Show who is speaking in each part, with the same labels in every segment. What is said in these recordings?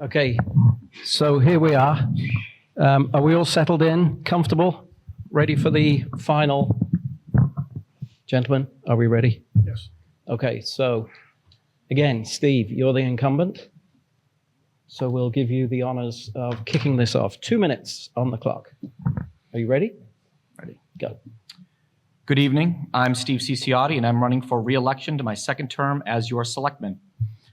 Speaker 1: Okay, so here we are. Are we all settled in, comfortable, ready for the final? Gentlemen, are we ready?
Speaker 2: Yes.
Speaker 1: Okay, so again, Steve, you're the incumbent. So we'll give you the honors of kicking this off. 2 minutes on the clock. Are you ready? Ready, go.
Speaker 3: Good evening. I'm Steve Ciciotti, and I'm running for re-election to my second term as your selectman.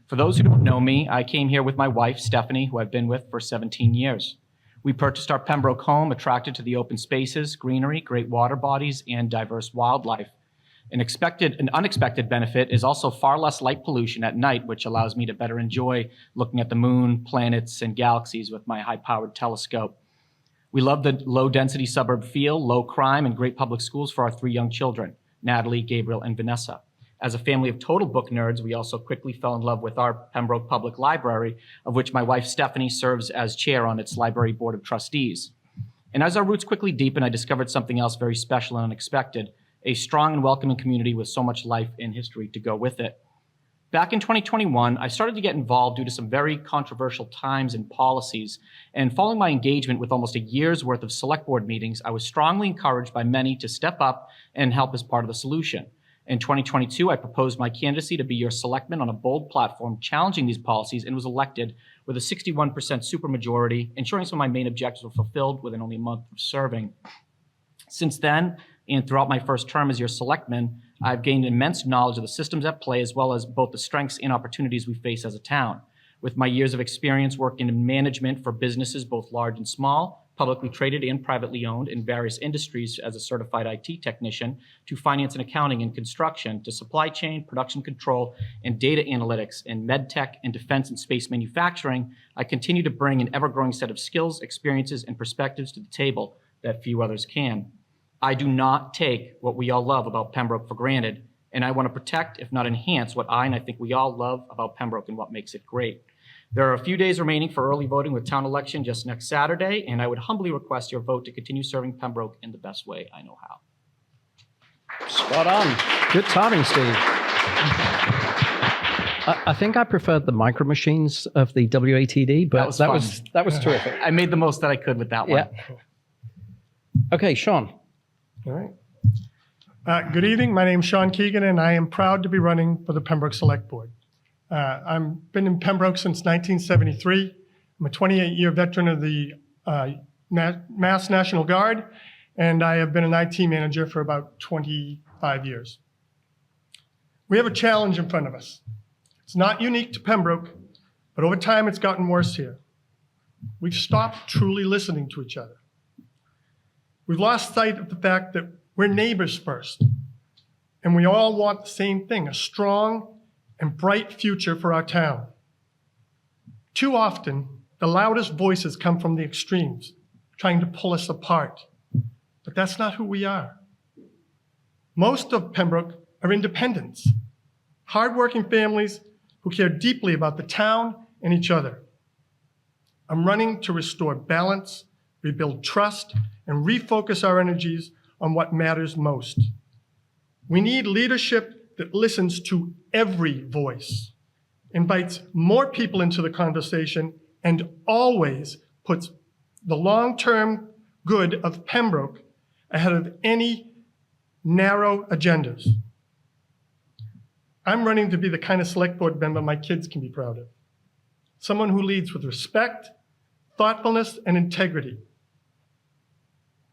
Speaker 3: For those who don't know me, I came here with my wife, Stephanie, who I've been with for 17 years. We purchased our Pembroke home, attracted to the open spaces, greenery, great water bodies, and diverse wildlife. An unexpected benefit is also far less light pollution at night, which allows me to better enjoy looking at the moon, planets, and galaxies with my high-powered telescope. We love the low-density suburb feel, low crime, and great public schools for our 3 young children, Natalie, Gabriel, and Vanessa. As a family of total book nerds, we also quickly fell in love with our Pembroke Public Library, of which my wife Stephanie serves as chair on its library board of trustees. And as our roots quickly deepened, I discovered something else very special and unexpected, a strong and welcoming community with so much life and history to go with it. Back in 2021, I started to get involved due to some very controversial times and policies, and following my engagement with almost a year's worth of select board meetings, I was strongly encouraged by many to step up and help as part of the solution. In 2022, I proposed my candidacy to be your selectman on a bold platform challenging these policies and was elected with a 61% supermajority, ensuring some of my main objectives were fulfilled within only a month of serving. Since then, and throughout my first term as your selectman, I've gained immense knowledge of the systems at play as well as both the strengths and opportunities we face as a town. With my years of experience working in management for businesses both large and small, publicly traded and privately owned in various industries as a certified IT technician, to finance and accounting and construction, to supply chain, production control, and data analytics in med tech and defense and space manufacturing, I continue to bring an ever-growing set of skills, experiences, and perspectives to the table that few others can. I do not take what we all love about Pembroke for granted, and I want to protect, if not enhance, what I think we all love about Pembroke and what makes it great. There are a few days remaining for early voting with town election just next Saturday, and I would humbly request your vote to continue serving Pembroke in the best way I know how.
Speaker 1: Spot on. Good timing, Steve. I think I preferred the micro machines of the WATD, but that was terrific.
Speaker 3: I made the most that I could with that one.
Speaker 1: Yeah. Okay, Sean.
Speaker 2: All right. Good evening. My name is Sean Keegan, and I am proud to be running for the Pembroke Select Board. I've been in Pembroke since 1973. I'm a 28-year veteran of the Mass National Guard, and I have been an IT manager for about 25 years. We have a challenge in front of us. It's not unique to Pembroke, but over time it's gotten worse here. We've stopped truly listening to each other. We've lost sight of the fact that we're neighbors first, and we all want the same thing, a strong and bright future for our town. Too often, the loudest voices come from the extremes, trying to pull us apart. But that's not who we are. Most of Pembroke are independents, hardworking families who care deeply about the town and each other. I'm running to restore balance, rebuild trust, and refocus our energies on what matters most. We need leadership that listens to every voice, invites more people into the conversation, and always puts the long-term good of Pembroke ahead of any narrow agendas. I'm running to be the kind of select board member my kids can be proud of. Someone who leads with respect, thoughtfulness, and integrity.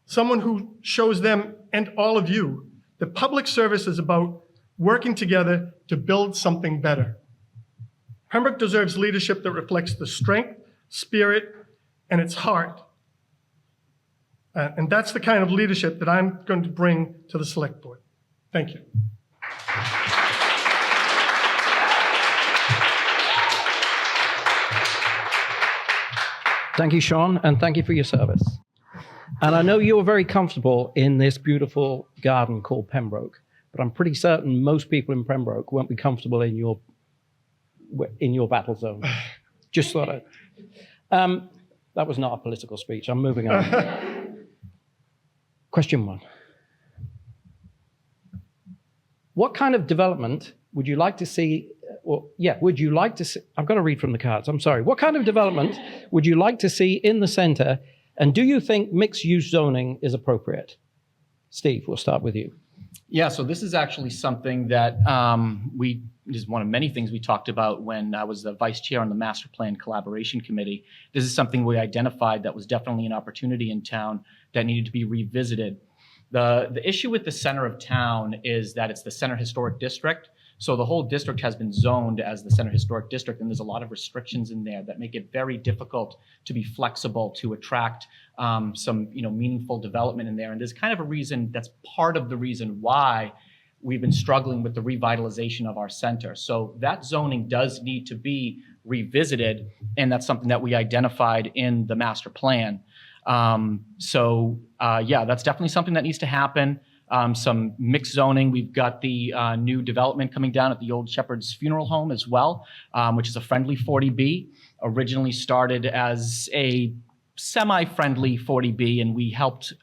Speaker 2: Someone who shows them and all of you that public service is about working together to build something better. Pembroke deserves leadership that reflects the strength, spirit, and its heart. And that's the kind of leadership that I'm going to bring to the Select Board. Thank you.
Speaker 1: Thank you, Sean, and thank you for your service. And I know you're very comfortable in this beautiful garden called Pembroke, but I'm pretty certain most people in Pembroke won't be comfortable in your battle zone. Just thought that was not a political speech. I'm moving on. Question 1. What kind of development would you like to see Well, yeah, would you like to see, I've got to read from the cards, I'm sorry. What kind of development would you like to see in the center? And do you think mixed-use zoning is appropriate? Steve, we'll start with you.
Speaker 3: Yeah, so this is actually something that this is one of many things we talked about when I was the vice chair on the Master Plan Collaboration Committee. This is something we identified that was definitely an opportunity in town that needed to be revisited. The issue with the center of town is that it's the Center Historic District. So the whole district has been zoned as the Center Historic District, and there's a lot of restrictions in there that make it very difficult to be flexible to attract some meaningful development in there. And there's kind of a reason, that's part of the reason why we've been struggling with the revitalization of our center. So that zoning does need to be revisited, and that's something that we identified in the master plan. Yeah, that's definitely something that needs to happen. Some mixed zoning. We've got the new development coming down at the Old Shepherd's Funeral Home as well, which is a friendly 40B. Originally started as a semi-friendly 40B, and we helped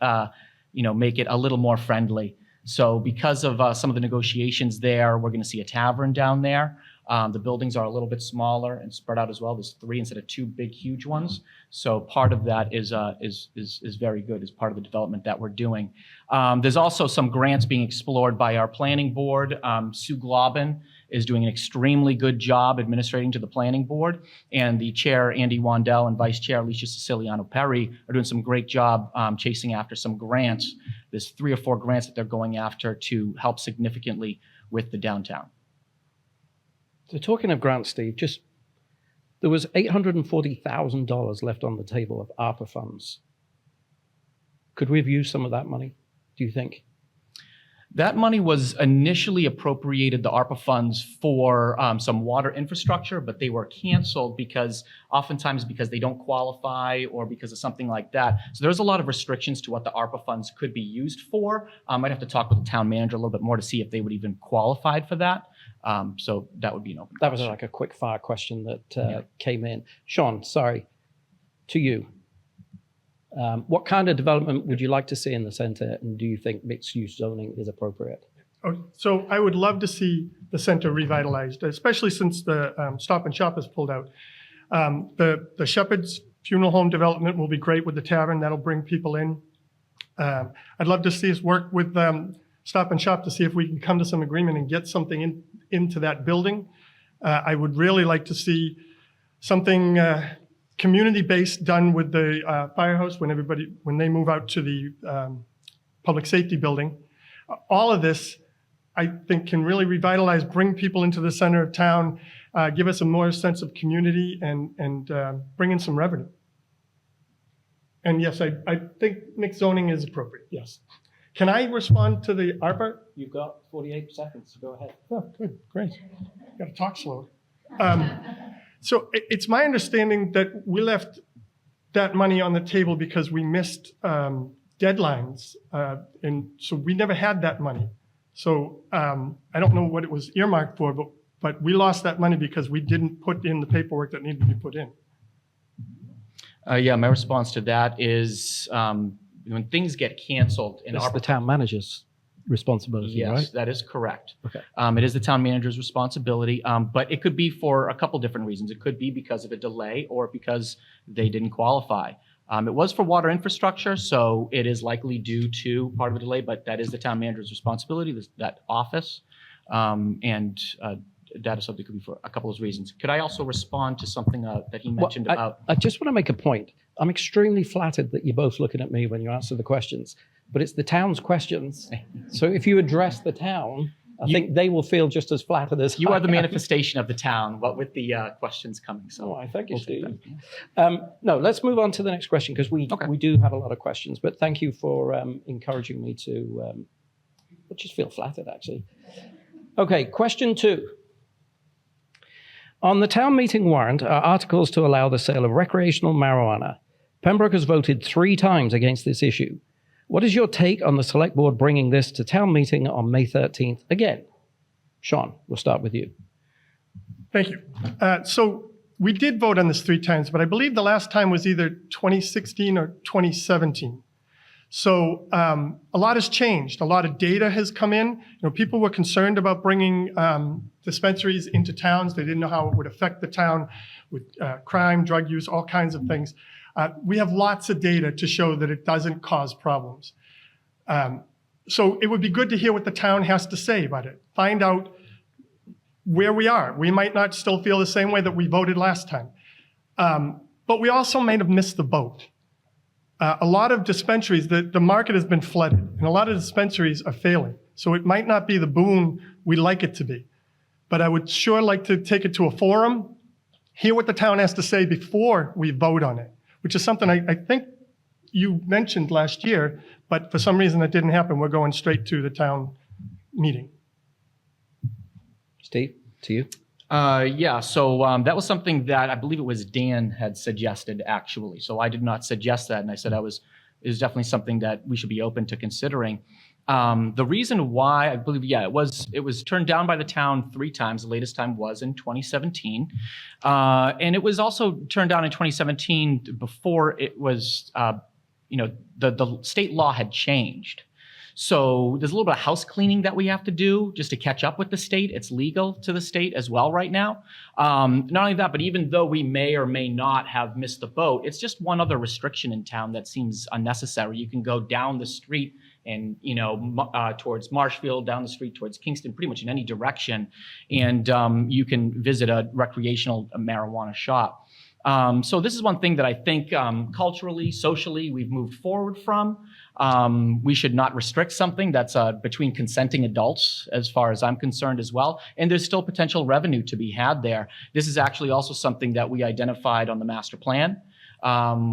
Speaker 3: make it a little more friendly. So because of some of the negotiations there, we're going to see a tavern down there. The buildings are a little bit smaller and spread out as well. There's 3 instead of 2 big, huge ones. So part of that is very good as part of the development that we're doing. There's also some grants being explored by our planning board. Sue Globin is doing an extremely good job administrating to the planning board. And the chair, Andy Wandell, and vice chair, Alicia Siciliano-Perry, are doing some great job chasing after some grants. There's 3 or 4 grants that they're going after to help significantly with the downtown.
Speaker 1: So talking of grants, Steve, there was $840,000 left on the table of ARPA funds. Could we have used some of that money, do you think?
Speaker 3: That money was initially appropriated, the ARPA funds, for some water infrastructure, but they were canceled oftentimes because they don't qualify or because of something like that. So there's a lot of restrictions to what the ARPA funds could be used for. I'd have to talk with the town manager a little bit more to see if they would even qualify for that. So that would be an open
Speaker 1: That was
Speaker 3: question.
Speaker 1: like a quick fire question that came in. Sean, sorry, to you. What kind of development would you like to see in the center, and do you think mixed-use zoning is appropriate?
Speaker 2: So I would love to see the center revitalized, especially since the Stop and Shop has pulled out. The Shepherd's Funeral Home development will be great with the tavern. That'll bring people in. I'd love to see us work with Stop and Shop to see if we can come to some agreement and get something into that building. I would really like to see something community-based done with the firehouse when they move out to the public safety building. All of this, I think, can really revitalize, bring people into the center of town, give us a more sense of community, and bring in some revenue. And yes, I think mixed zoning is appropriate, yes. Can I respond to the ARPA?
Speaker 1: You've got 48 seconds, go ahead.
Speaker 2: Oh, good, great. Got to talk slower. So it's my understanding that we left that money on the table because we missed deadlines, and so we never had that money. So I don't know what it was earmarked for, but we lost that money because we didn't put in the paperwork that needed to be put in.
Speaker 3: Yeah, my response to that is when things get canceled in
Speaker 1: It's
Speaker 3: ARPA,
Speaker 1: the town manager's responsibility,
Speaker 3: yes,
Speaker 1: right?
Speaker 3: that is correct.
Speaker 1: Okay.
Speaker 3: It is the town manager's responsibility, but it could be for a couple different reasons. It could be because of a delay or because they didn't qualify. It was for water infrastructure, so it is likely due to part of a delay, but that is the town manager's responsibility, that office. Data subject could be for a couple of reasons. Could I also respond to something that he mentioned about?
Speaker 1: I just want to make a point. I'm extremely flattered that you're both looking at me when you answer the questions, but it's the town's questions. So if you address the town, I think they will feel just as flattered as
Speaker 3: You
Speaker 1: I
Speaker 3: are the
Speaker 1: am.
Speaker 3: manifestation of the town, but with the questions coming. So
Speaker 1: I thank you,
Speaker 3: we'll take
Speaker 1: Steve.
Speaker 3: that.
Speaker 1: No, let's move on to the next question because we do have a lot of questions, but thank you for encouraging me to I just feel flattered, actually. Okay, question 2. On the town meeting warrant are articles to allow the sale of recreational marijuana. Pembroke has voted 3 times against this issue. What is your take on the select board bringing this to town meeting on May 13th again? Sean, we'll start with you.
Speaker 2: Thank you. So we did vote on this 3 times, but I believe the last time was either 2016 or 2017. So a lot has changed. A lot of data has come in. People were concerned about bringing dispensaries into towns. They didn't know how it would affect the town with crime, drug use, all kinds of things. We have lots of data to show that it doesn't cause problems. So it would be good to hear what the town has to say about it. Find out where we are. We might not still feel the same way that we voted last time. But we also may have missed the boat. A lot of dispensaries, the market has been flooded, and a lot of dispensaries are failing. So it might not be the boom we'd like it to be. But I would sure like to take it to a forum, hear what the town has to say before we vote on it, which is something I think you mentioned last year, but for some reason that didn't happen. We're going straight to the town meeting.
Speaker 1: Steve, to you.
Speaker 3: Yeah, so that was something that I believe it was Dan had suggested, actually. So I did not suggest that, and I said it was definitely something that we should be open to considering. The reason why, I believe, it was turned down by the town 3 times. The latest time was in 2017. And it was also turned down in 2017 before it was, the state law had changed. So there's a little bit of house cleaning that we have to do just to catch up with the state. It's legal to the state as well right now. Not only that, but even though we may or may not have missed the boat, it's just one other restriction in town that seems unnecessary. You can go down the street and, towards Marshfield, down the street towards Kingston, pretty much in any direction. And you can visit a recreational marijuana shop. So this is one thing that I think culturally, socially, we've moved forward from. We should not restrict something that's between consenting adults, as far as I'm concerned as well. And there's still potential revenue to be had there. This is actually also something that we identified on the master plan.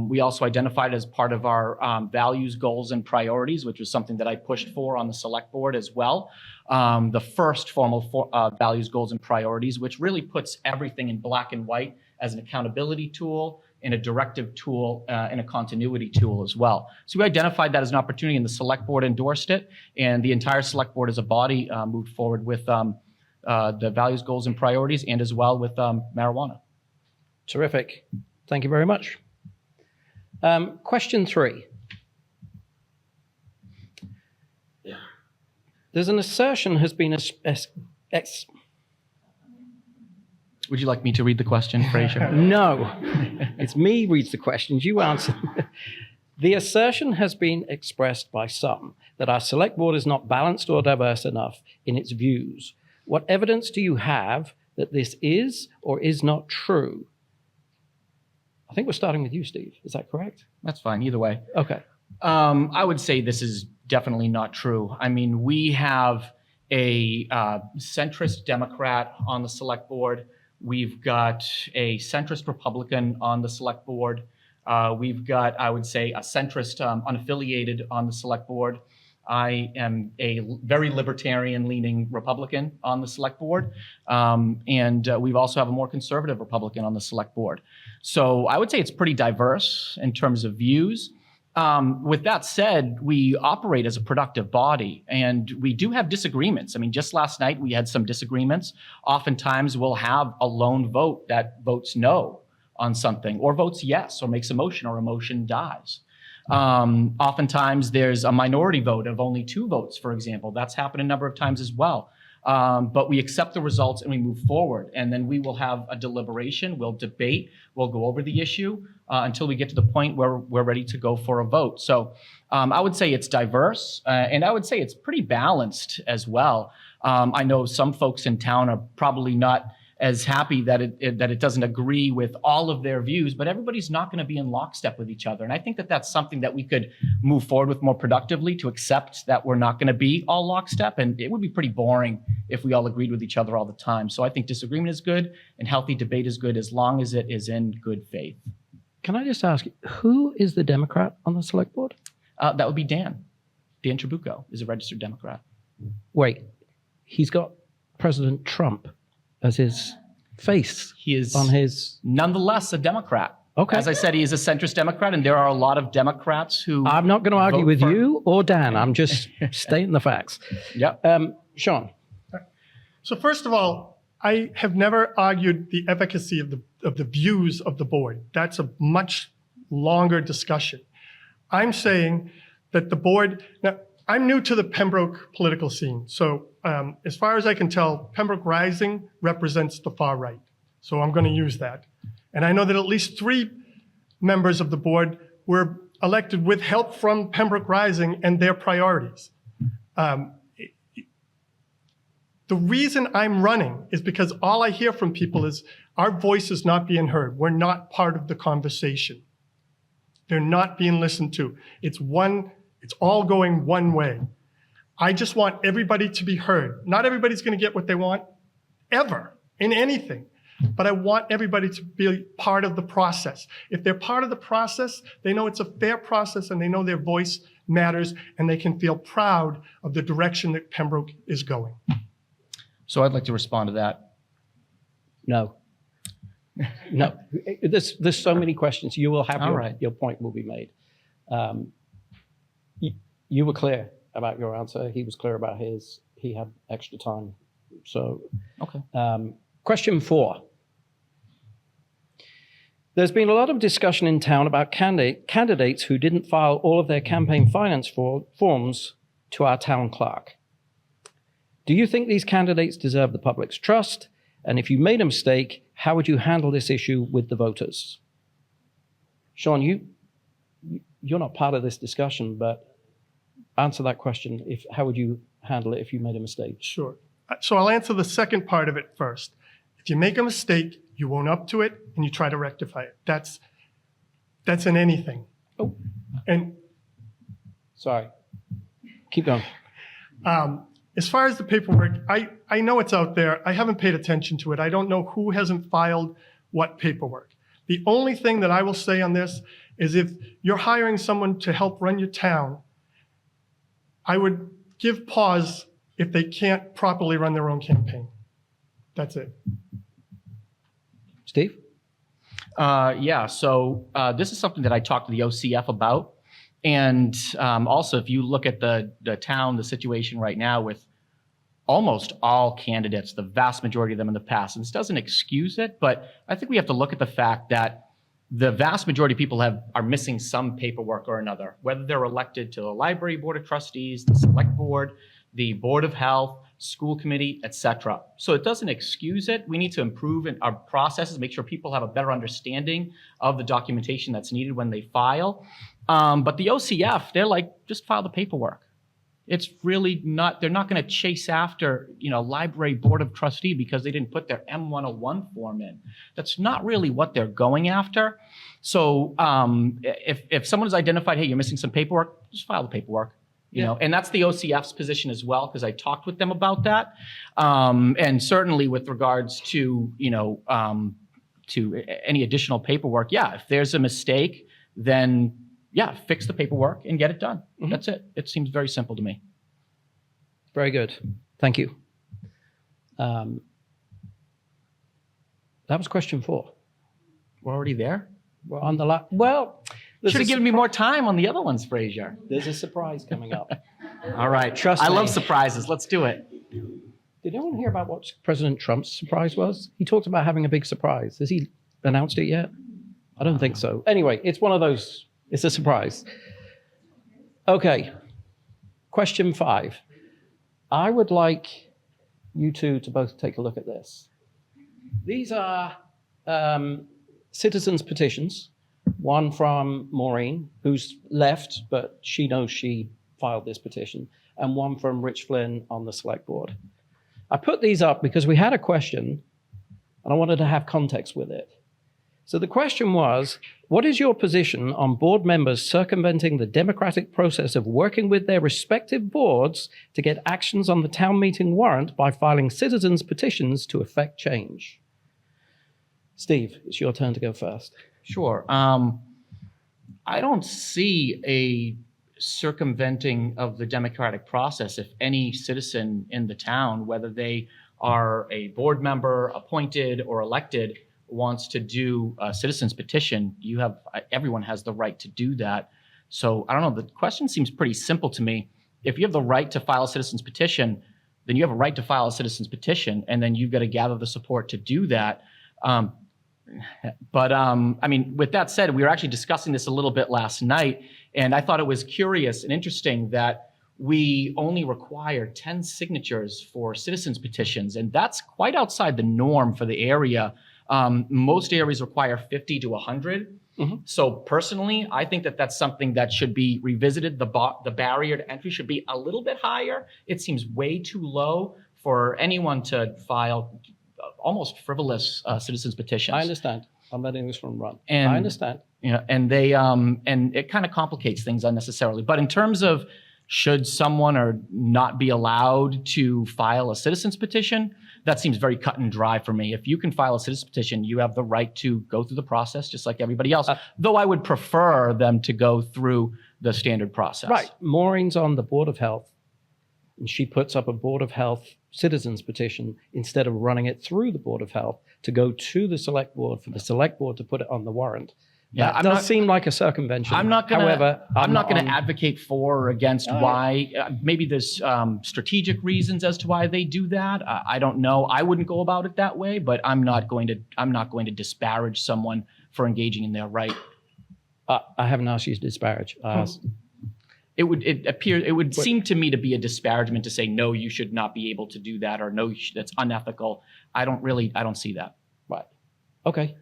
Speaker 3: We also identified as part of our values, goals, and priorities, which was something that I pushed for on the select board as well. The first formal values, goals, and priorities, which really puts everything in black and white as an accountability tool, and a directive tool, and a continuity tool as well. So we identified that as an opportunity, and the select board endorsed it, and the entire select board as a body moved forward with the values, goals, and priorities, and as well with marijuana.
Speaker 1: Terrific. Thank you very much. Question 3. There's an assertion has been
Speaker 3: Would you like me to read the question, Fraser?
Speaker 1: No, it's me reads the questions, you answer. The assertion has been expressed by some that our select board is not balanced or diverse enough in its views. What evidence do you have that this is or is not true? I think we're starting with you, Steve. Is that correct?
Speaker 3: That's fine, either way.
Speaker 1: Okay.
Speaker 3: I would say this is definitely not true. I mean, we have a centrist Democrat on the select board. We've got a centrist Republican on the select board. We've got, I would say, a centrist unaffiliated on the select board. I am a very libertarian-leaning Republican on the select board. And we also have a more conservative Republican on the select board. So I would say it's pretty diverse in terms of views. With that said, we operate as a productive body, and we do have disagreements. I mean, just last night we had some disagreements. Oftentimes we'll have a lone vote that votes no on something, or votes yes, or makes a motion, or a motion dies. Oftentimes there's a minority vote of only 2 votes, for example. That's happened a number of times as well. But we accept the results and we move forward, and then we will have a deliberation, we'll debate, we'll go over the issue until we get to the point where we're ready to go for a vote. So I would say it's diverse, and I would say it's pretty balanced as well. I know some folks in town are probably not as happy that it doesn't agree with all of their views, but everybody's not going to be in lockstep with each other. And I think that that's something that we could move forward with more productively, to accept that we're not going to be all lockstep. And it would be pretty boring if we all agreed with each other all the time. So I think disagreement is good and healthy debate is good, as long as it is in good faith.
Speaker 1: Can I just ask, who is the Democrat on the select board?
Speaker 3: That would be Dan. Dan Trabucco is a registered Democrat.
Speaker 1: Wait, he's got President Trump as his face.
Speaker 3: He is
Speaker 1: on his...
Speaker 3: nonetheless a Democrat.
Speaker 1: Okay.
Speaker 3: As I said, he is a centrist Democrat, and there are a lot of Democrats who...
Speaker 1: I'm not going to argue with you or Dan. I'm just stating the facts.
Speaker 3: Yep.
Speaker 1: Sean.
Speaker 2: So first of all, I have never argued the efficacy of the views of the board. That's a much longer discussion. I'm saying that the board, now, I'm new to the Pembroke political scene. So as far as I can tell, Pembroke Rising represents the far right. So I'm going to use that. And I know that at least 3 members of the board were elected with help from Pembroke Rising and their priorities. The reason I'm running is because all I hear from people is our voice is not being heard. We're not part of the conversation. They're not being listened to. It's all going one way. I just want everybody to be heard. Not everybody's going to get what they want ever in anything, but I want everybody to be part of the process. If they're part of the process, they know it's a fair process and they know their voice matters and they can feel proud of the direction that Pembroke is going.
Speaker 3: So I'd like to respond to that.
Speaker 1: No. No. There's so many questions. You will have your point will be made. You were clear about your answer. He was clear about his. He had extra time. So,
Speaker 3: Okay.
Speaker 1: Question 4. There's been a lot of discussion in town about candidates who didn't file all of their campaign finance forms to our town clerk. Do you think these candidates deserve the public's trust? And if you made a mistake, how would you handle this issue with the voters? Sean, you're not part of this discussion, but answer that question. How would you handle it if you made a mistake?
Speaker 2: Sure. So I'll answer the second part of it first. If you make a mistake, you own up to it and you try to rectify it. That's in anything.
Speaker 1: Oh.
Speaker 2: And
Speaker 1: sorry. Keep going.
Speaker 2: As far as the paperwork, I know it's out there. I haven't paid attention to it. I don't know who hasn't filed what paperwork. The only thing that I will say on this is if you're hiring someone to help run your town, I would give pause if they can't properly run their own campaign. That's it.
Speaker 1: Steve?
Speaker 3: Yeah, so this is something that I talked to the OCF about. And also, if you look at the town, the situation right now with almost all candidates, the vast majority of them in the past, and this doesn't excuse it, but I think we have to look at the fact that the vast majority of people are missing some paperwork or another, whether they're elected to the library board of trustees, the select board, the board of health, school committee, etc. So it doesn't excuse it. We need to improve in our processes, make sure people have a better understanding of the documentation that's needed when they file. But the OCF, they're like, just file the paperwork. It's really not, they're not going to chase after, library board of trustee because they didn't put their M101 form in. That's not really what they're going after. So if someone has identified, hey, you're missing some paperwork, just file the paperwork. You know, and that's the OCF's position as well, because I talked with them about that. And certainly with regards to, to any additional paperwork, yeah, if there's a mistake, then yeah, fix the paperwork and get it done. Mm-hmm. That's it. It seems very simple to me.
Speaker 1: Very good. Thank you. That was question 4.
Speaker 3: We're already there?
Speaker 1: We're on the
Speaker 3: should have given me more time on the other ones, Frazier.
Speaker 1: There's a surprise coming up.
Speaker 3: All right.
Speaker 1: Trust me.
Speaker 3: I love surprises. Let's do it.
Speaker 1: Did anyone hear about what President Trump's surprise was? He talked about having a big surprise. Has he announced it yet? I don't think so. Anyway, it's one of those. It's a surprise. Okay. Question 5. I would like you two to both take a look at this. These are citizens' petitions. One from Maureen, who's left, but she knows she filed this petition, and one from Rich Flynn on the select board. I put these up because we had a question, and I wanted to have context with it. So the question was, what is your position on board members circumventing the democratic process of working with their respective boards to get actions on the town meeting warrant by filing citizens' petitions to effect change? Steve, it's your turn to go first.
Speaker 3: Sure. I don't see a circumventing of the democratic process if any citizen in the town, whether they are a board member, appointed, or elected, wants to do a citizen's petition. Everyone has the right to do that. So I don't know, the question seems pretty simple to me. If you have the right to file a citizen's petition, then you have a right to file a citizen's petition, and then you've got to gather the support to do that. But I mean, with that said, we were actually discussing this a little bit last night, and I thought it was curious and interesting that we only require 10 signatures for citizens petitions, and that's quite outside the norm for the area. Most areas require 50 to 100. So personally, I think that that's something that should be revisited. The barrier to entry should be a little bit higher. It seems way too low for anyone to file almost frivolous citizens petitions.
Speaker 1: I understand. I'm letting this one run.
Speaker 3: And,
Speaker 1: I understand.
Speaker 3: You know, and they and it kind of complicates things unnecessarily. But in terms of should someone or not be allowed to file a citizens petition, that seems very cut and dry for me. If you can file a citizens petition, you have the right to go through the process just like everybody else. Though I would prefer them to go through the standard process.
Speaker 1: Right. Maureen's on the Board of Health, and she puts up a Board of Health citizens petition instead of running it through the Board of Health to go to the Select Board for the Select Board to put it on the warrant.
Speaker 3: Yeah,
Speaker 1: That does seem like a circumvention.
Speaker 3: I'm not going
Speaker 1: However,
Speaker 3: to advocate for or against why. Maybe there's strategic reasons as to why they do that. I don't know. I wouldn't go about it that way, but I'm not going to disparage someone for engaging in their right.
Speaker 1: I haven't asked you to disparage.
Speaker 3: It would seem to me to be a disparagement to say no, you should not be able to do that, or no, that's unethical. I don't see that.
Speaker 1: Right. Okay.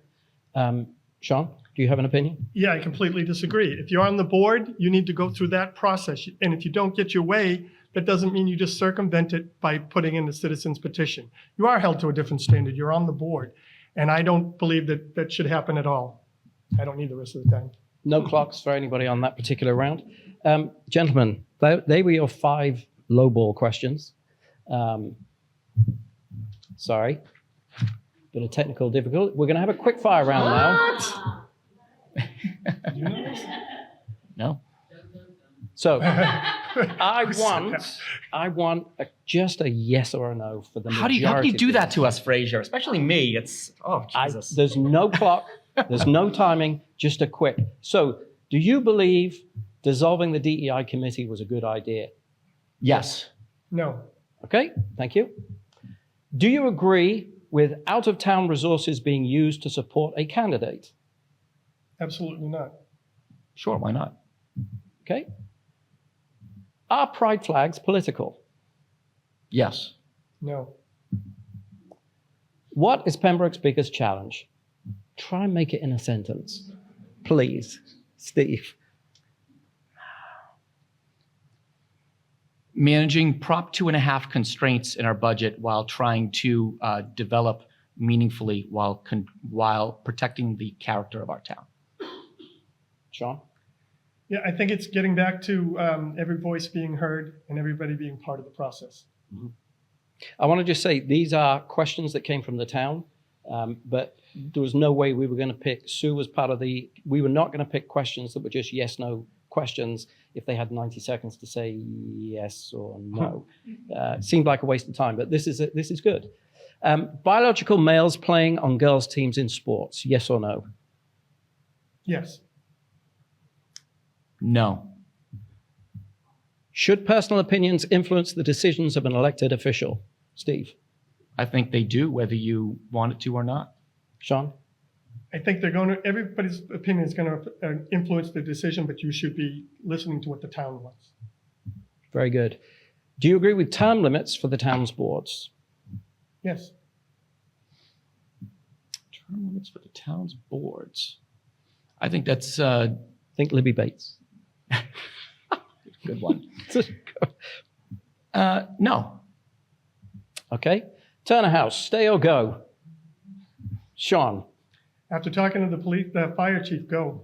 Speaker 1: Sean, do you have an opinion?
Speaker 2: Yeah, I completely disagree. If you're on the board, you need to go through that process. And if you don't get your way, that doesn't mean you just circumvent it by putting in the citizens petition. You are held to a different standard. You're on the board. And I don't believe that that should happen at all. I don't need the rest of the time.
Speaker 1: No clocks for anybody on that particular round. Gentlemen, they were your 5 lowball questions. Sorry. Bit of technical difficulty. We're going to have a quick fire round now.
Speaker 2: Did you know this?
Speaker 3: No.
Speaker 1: So I want just a yes or a no for the majority.
Speaker 3: How do you do that to us, Fraser? Especially me. It's Jesus.
Speaker 1: There's no clock. There's no timing. Just a quick. So, do you believe dissolving the DEI committee was a good idea?
Speaker 3: Yes.
Speaker 2: No.
Speaker 1: Okay. Thank you. Do you agree with out-of-town resources being used to support a candidate?
Speaker 2: Absolutely not.
Speaker 3: Sure. Why not?
Speaker 1: Okay. Are pride flags political?
Speaker 3: Yes.
Speaker 2: No.
Speaker 1: What is Pembroke's biggest challenge? Try and make it in a sentence. Please, Steve.
Speaker 3: Managing Prop 2.5 constraints in our budget while trying to develop meaningfully while protecting the character of our town.
Speaker 1: Sean?
Speaker 2: Yeah, I think it's getting back to every voice being heard and everybody being part of the process.
Speaker 1: Mm-hmm. I want to just say these are questions that came from the town, but there was no way we were going to pick Sue as part of we were not going to pick questions that were just yes, no questions if they had 90 seconds to say yes or no. It seemed like a waste of time, but this is good. Biological males playing on girls' teams in sports, yes or no?
Speaker 2: Yes.
Speaker 3: No.
Speaker 1: Should personal opinions influence the decisions of an elected official? Steve?
Speaker 3: I think they do, whether you want it to or not.
Speaker 1: Sean?
Speaker 2: I think everybody's opinion is going to influence the decision, but you should be listening to what the town wants.
Speaker 1: Very good. Do you agree with term limits for the town's boards?
Speaker 2: Yes.
Speaker 3: Term limits for the town's boards. I think that's...
Speaker 1: Think Libby Bates.
Speaker 3: Good one. No.
Speaker 1: Okay. Turner House, stay or go? Sean?
Speaker 2: After talking to the fire chief, go.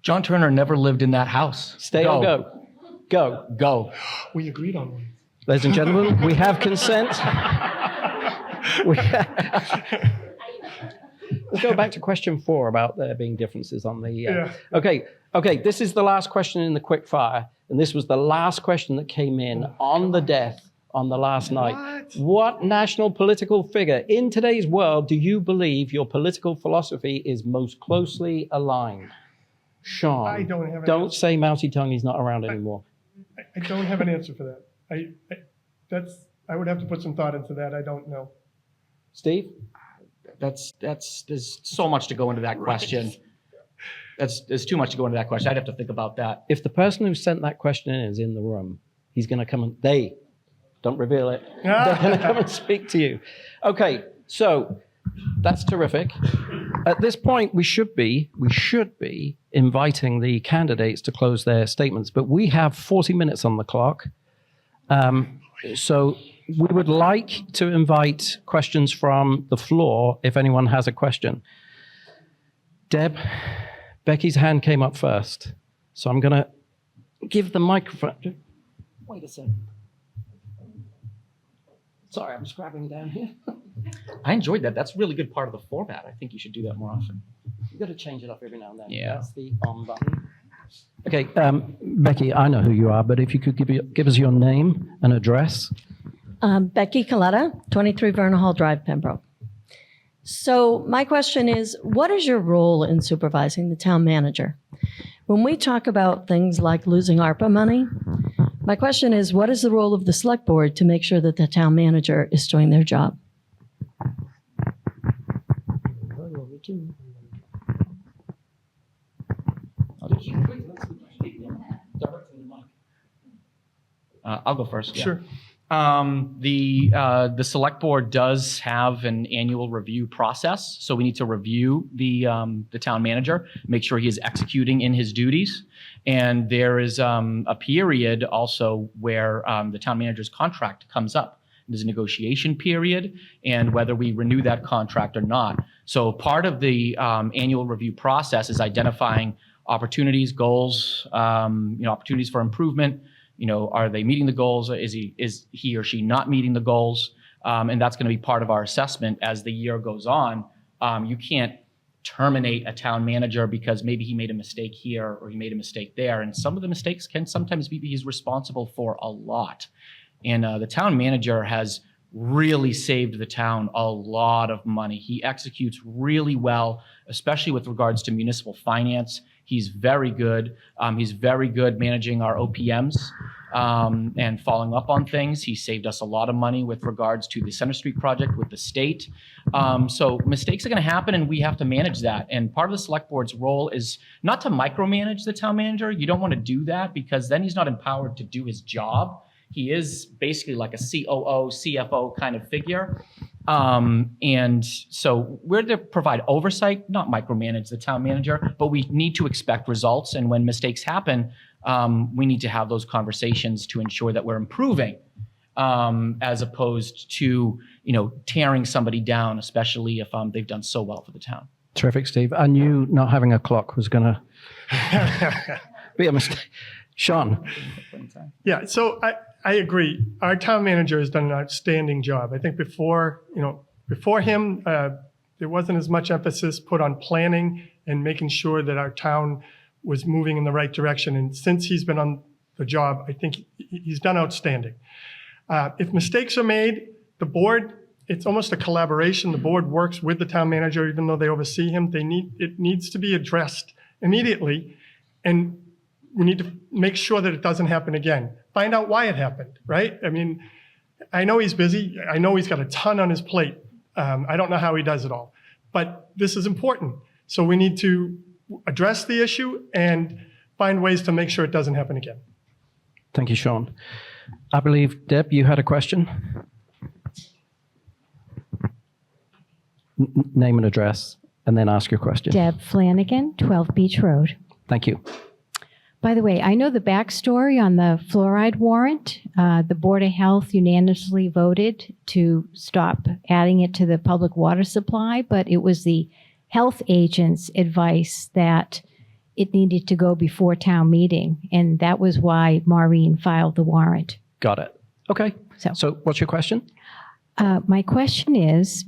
Speaker 3: John Turner never lived in that house.
Speaker 1: Stay or go? Go.
Speaker 3: Go.
Speaker 2: We agreed on one.
Speaker 1: Ladies and gentlemen, we have consent. Let's go back to question 4 about there being differences on the...
Speaker 2: Yeah.
Speaker 1: Okay, this is the last question in the quick fire, and this was the last question that came in on the death on the last night. What national political figure in today's world do you believe your political philosophy is most closely aligned? Sean,
Speaker 2: I don't have an
Speaker 1: don't
Speaker 2: answer.
Speaker 1: say Mousy Tongue, he's not around anymore.
Speaker 2: I don't have an answer for that. I would have to put some thought into that. I don't know.
Speaker 1: Steve?
Speaker 3: There's so much to go into that question. There's too much to go into that question. I'd have to think about that.
Speaker 1: If the person who sent that question in is in the room, he's going to come and don't reveal it. They're going to come and speak to you. Okay, so that's terrific. At this point, we should be inviting the candidates to close their statements, but we have 40 minutes on the clock. So we would like to invite questions from the floor if anyone has a question. Deb, Becky's hand came up first, so I'm going to give the microphone. Wait a second. Sorry, I'm scrabbling down here.
Speaker 3: I enjoyed that. That's a really good part of the format. I think you should do that more often.
Speaker 1: You've got to change it up every now and then.
Speaker 3: Yeah.
Speaker 1: That's the on button. Okay, Becky, I know who you are, but if you could give us your name and address.
Speaker 4: Becky Coletta, 23 Vernon Hall Drive, Pembroke. So my question is, what is your role in supervising the town manager? When we talk about things like losing ARPA money, my question is, what is the role of the select board to make sure that the town manager is doing their job?
Speaker 3: I'll go first. Yeah.
Speaker 2: Sure.
Speaker 3: The select board does have an annual review process, so we need to review the town manager, make sure he is executing in his duties, and there is a period also where the town manager's contract comes up. There's a negotiation period, and whether we renew that contract or not. So part of the annual review process is identifying opportunities, goals, opportunities for improvement. Are they meeting the goals? Is he or she not meeting the goals? And that's going to be part of our assessment as the year goes on. You can't terminate a town manager because maybe he made a mistake here or he made a mistake there. And some of the mistakes can sometimes be he's responsible for a lot. And the town manager has really saved the town a lot of money. He executes really well, especially with regards to municipal finance. He's very good. He's very good managing our OPMs and following up on things. He saved us a lot of money with regards to the Center Street project with the state. So mistakes are going to happen, and we have to manage that. And part of the select board's role is not to micromanage the town manager. You don't want to do that because then he's not empowered to do his job. He is basically like a COO, CFO kind of figure. And so we're to provide oversight, not micromanage the town manager, but we need to expect results. And when mistakes happen, we need to have those conversations to ensure that we're improving, as opposed to, tearing somebody down, especially if they've done so well for the town.
Speaker 1: Terrific, Steve. I knew not having a clock was going to be a mistake. Sean.
Speaker 2: Yeah, so I agree. Our town manager has done an outstanding job. I think before him, there wasn't as much emphasis put on planning and making sure that our town was moving in the right direction. And since he's been on the job, I think he's done outstanding. If mistakes are made, the board, it's almost a collaboration. The board works with the town manager, even though they oversee him. It needs to be addressed immediately. And we need to make sure that it doesn't happen again. Find out why it happened, right? I mean, I know he's busy. I know he's got a ton on his plate. I don't know how he does it all. But this is important. So we need to address the issue and find ways to make sure it doesn't happen again.
Speaker 1: Thank you, Sean. I believe, Deb, you had a question? Name and address, and then ask your question.
Speaker 5: Deb Flanagan, 12 Beach Road.
Speaker 1: Thank you.
Speaker 5: By the way, I know the backstory on the fluoride warrant. The Board of Health unanimously voted to stop adding it to the public water supply, but it was the health agent's advice that it needed to go before town meeting, and that was why Maureen filed the warrant.
Speaker 1: Got it. Okay. So what's your question?
Speaker 5: My question is,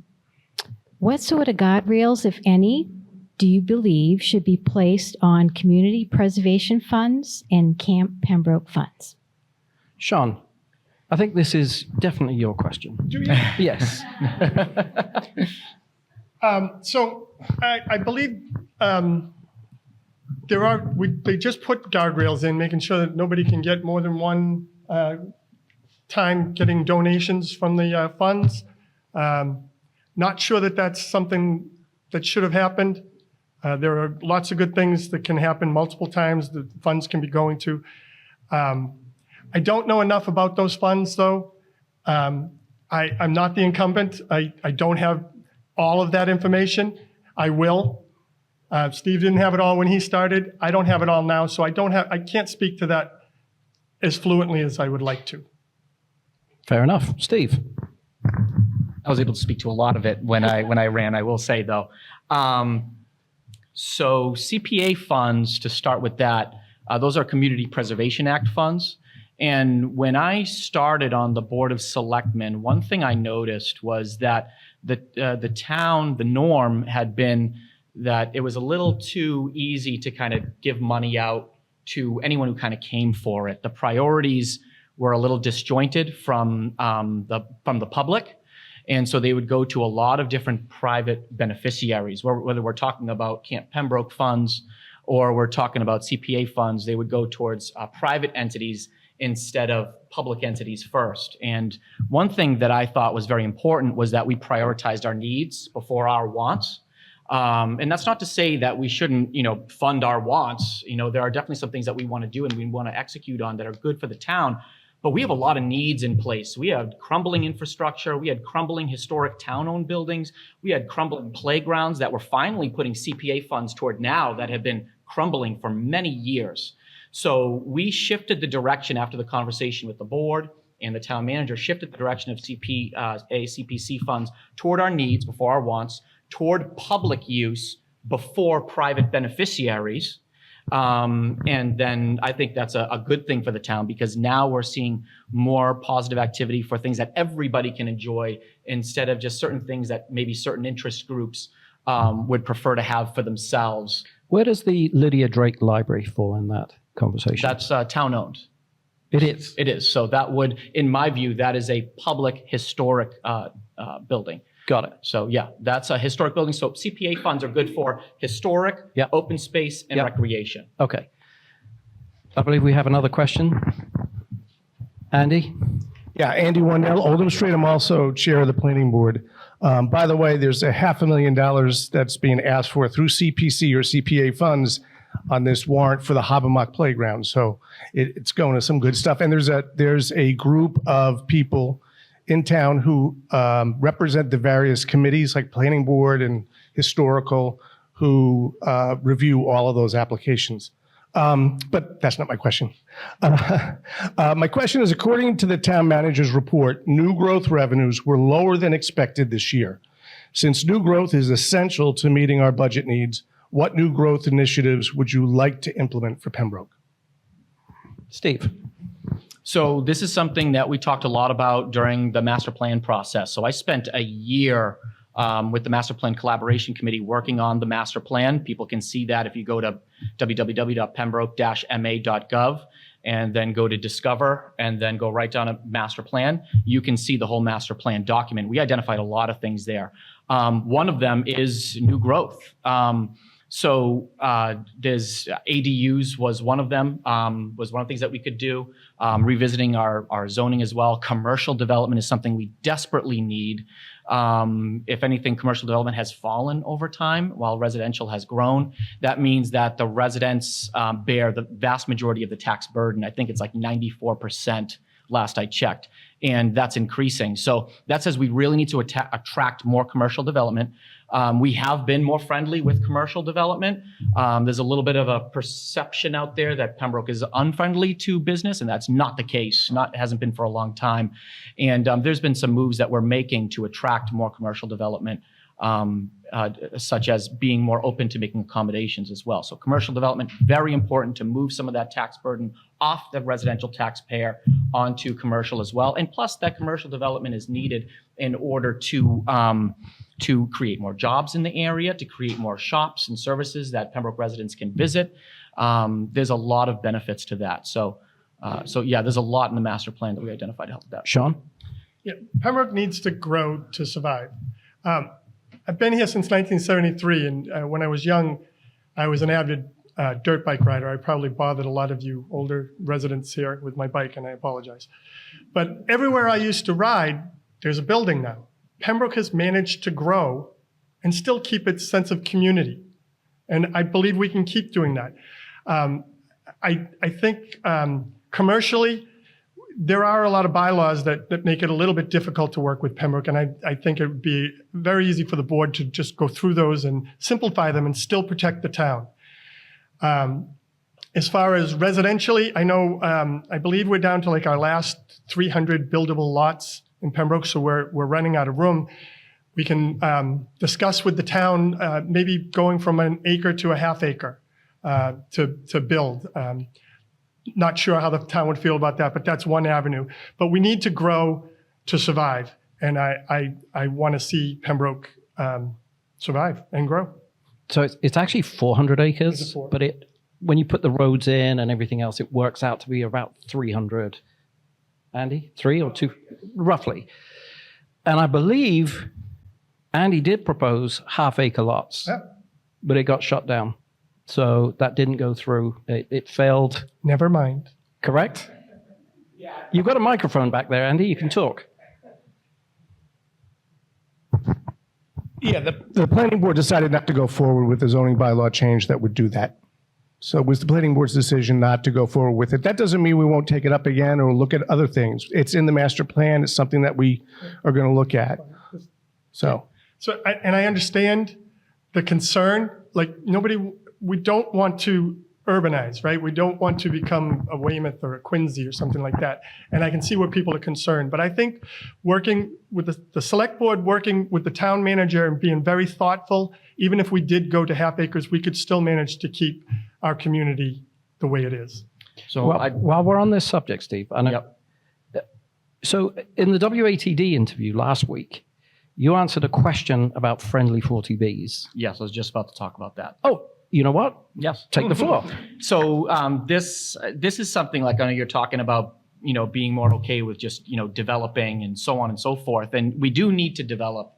Speaker 5: what sort of guardrails, if any, do you believe should be placed on community preservation funds and Camp Pembroke funds?
Speaker 1: Sean, I think this is definitely your question.
Speaker 2: Do you?
Speaker 1: Yes.
Speaker 2: So I believe they just put guardrails in, making sure that nobody can get more than one time getting donations from the funds. Not sure that that's something that should have happened. There are lots of good things that can happen multiple times that funds can be going to. I don't know enough about those funds, though. I'm not the incumbent. I don't have all of that information. I will. Steve didn't have it all when he started. I don't have it all now, so I can't speak to that as fluently as I would like to.
Speaker 1: Fair enough. Steve?
Speaker 3: I was able to speak to a lot of it when I ran, I will say, though. So CPA funds, to start with that, those are Community Preservation Act funds. And when I started on the Board of Selectmen, one thing I noticed was that the town, the norm had been that it was a little too easy to kind of give money out to anyone who kind of came for it. The priorities were a little disjointed from the public. And so they would go to a lot of different private beneficiaries, whether we're talking about Camp Pembroke funds or we're talking about CPA funds, they would go towards private entities instead of public entities first. And one thing that I thought was very important was that we prioritized our needs before our wants. And that's not to say that we shouldn't, fund our wants. There are definitely some things that we want to do and we want to execute on that are good for the town. But we have a lot of needs in place. We had crumbling infrastructure. We had crumbling historic town-owned buildings. We had crumbling playgrounds that we're finally putting CPA funds toward now that have been crumbling for many years. So we shifted the direction after the conversation with the board, and the town manager shifted the direction of CPC funds toward our needs before our wants, toward public use before private beneficiaries. And then I think that's a good thing for the town, because now we're seeing more positive activity for things that everybody can enjoy instead of just certain things that maybe certain interest groups would prefer to have for themselves.
Speaker 1: Where does the Lydia Drake Library fall in that conversation?
Speaker 3: That's town owned.
Speaker 1: It is?
Speaker 3: It is. So that would, in my view, that is a public historic building.
Speaker 1: Got it.
Speaker 3: So yeah, that's a historic building. So CPA funds are good for historic,
Speaker 1: Yep.
Speaker 3: open space, and
Speaker 1: Yep.
Speaker 3: recreation.
Speaker 1: Okay. I believe we have another question. Andy?
Speaker 6: Yeah, Andy Wandell, Oldham Street. I'm also chair of the planning board. By the way, there's a $500,000 that's being asked for through CPC or CPA funds on this warrant for the Habermock Playground. So it's going to some good stuff. And there's a group of people in town who represent the various committees like planning board and historical who review all of those applications. But that's not my question. My question is, according to the town manager's report, new growth revenues were lower than expected this year. Since new growth is essential to meeting our budget needs, what new growth initiatives would you like to implement for Pembroke?
Speaker 1: Steve?
Speaker 3: So this is something that we talked a lot about during the master plan process. So I spent a year with the Master Plan Collaboration Committee working on the master plan. People can see that if you go to www.pembroke-ma.gov and then go to Discover and then go right down to Master Plan, you can see the whole master plan document. We identified a lot of things there. One of them is new growth. So there's ADUs was one of them, was one of the things that we could do. Revisiting our zoning as well. Commercial development is something we desperately need. If anything, commercial development has fallen over time while residential has grown. That means that the residents bear the vast majority of the tax burden. I think it's like 94% last I checked, and that's increasing. So that says we really need to attract more commercial development. We have been more friendly with commercial development. There's a little bit of a perception out there that Pembroke is unfriendly to business, and that's not the case. Hasn't been for a long time. And there's been some moves that we're making to attract more commercial development, such as being more open to making accommodations as well. So commercial development, very important to move some of that tax burden off the residential taxpayer onto commercial as well. And plus, that commercial development is needed in order to create more jobs in the area, to create more shops and services that Pembroke residents can visit. There's a lot of benefits to that. So yeah, there's a lot in the master plan that we identified to help with that.
Speaker 1: Sean?
Speaker 2: Yeah, Pembroke needs to grow to survive. I've been here since 1973, and when I was young, I was an avid dirt bike rider. I probably bothered a lot of you older residents here with my bike, and I apologize. But everywhere I used to ride, there's a building now. Pembroke has managed to grow and still keep its sense of community. And I believe we can keep doing that. I think commercially, there are a lot of bylaws that make it a little bit difficult to work with Pembroke, and I think it would be very easy for the board to just go through those and simplify them and still protect the town. As far as residentially, I know, I believe we're down to like our last 300 buildable lots in Pembroke, so we're running out of room. We can discuss with the town maybe going from an acre to a half acre to build. Not sure how the town would feel about that, but that's one avenue. But we need to grow to survive, and I want to see Pembroke survive and grow.
Speaker 1: So it's actually 400 acres,
Speaker 2: It's 400.
Speaker 1: but when you put the roads in and everything else, it works out to be about 300. Andy, 3 or 2, roughly. And I believe Andy did propose half-acre lots,
Speaker 2: Yeah.
Speaker 1: but it got shut down. So that didn't go through. It failed.
Speaker 2: Never mind.
Speaker 1: Correct? You've got a microphone back there, Andy. You can talk.
Speaker 6: Yeah, the planning board decided not to go forward with the zoning bylaw change that would do that. So it was the planning board's decision not to go forward with it. That doesn't mean we won't take it up again or look at other things. It's in the master plan. It's something that we are going to look at. So,
Speaker 2: I understand the concern. Like we don't want to urbanize, right? We don't want to become a Weymouth or a Quincy or something like that. And I can see where people are concerned. But I think working with the select board, working with the town manager and being very thoughtful, even if we did go to half acres, we could still manage to keep our community the way it is.
Speaker 3: So
Speaker 1: While we're on this subject, Steve, I know. So in the WATD interview last week, you answered a question about friendly 40Bs.
Speaker 3: yes, I was just about to talk about that.
Speaker 1: Oh, you know what?
Speaker 3: Yes.
Speaker 1: Take the floor.
Speaker 3: So this is something like I know you're talking about, being more okay with just, developing and so on and so forth. And we do need to develop.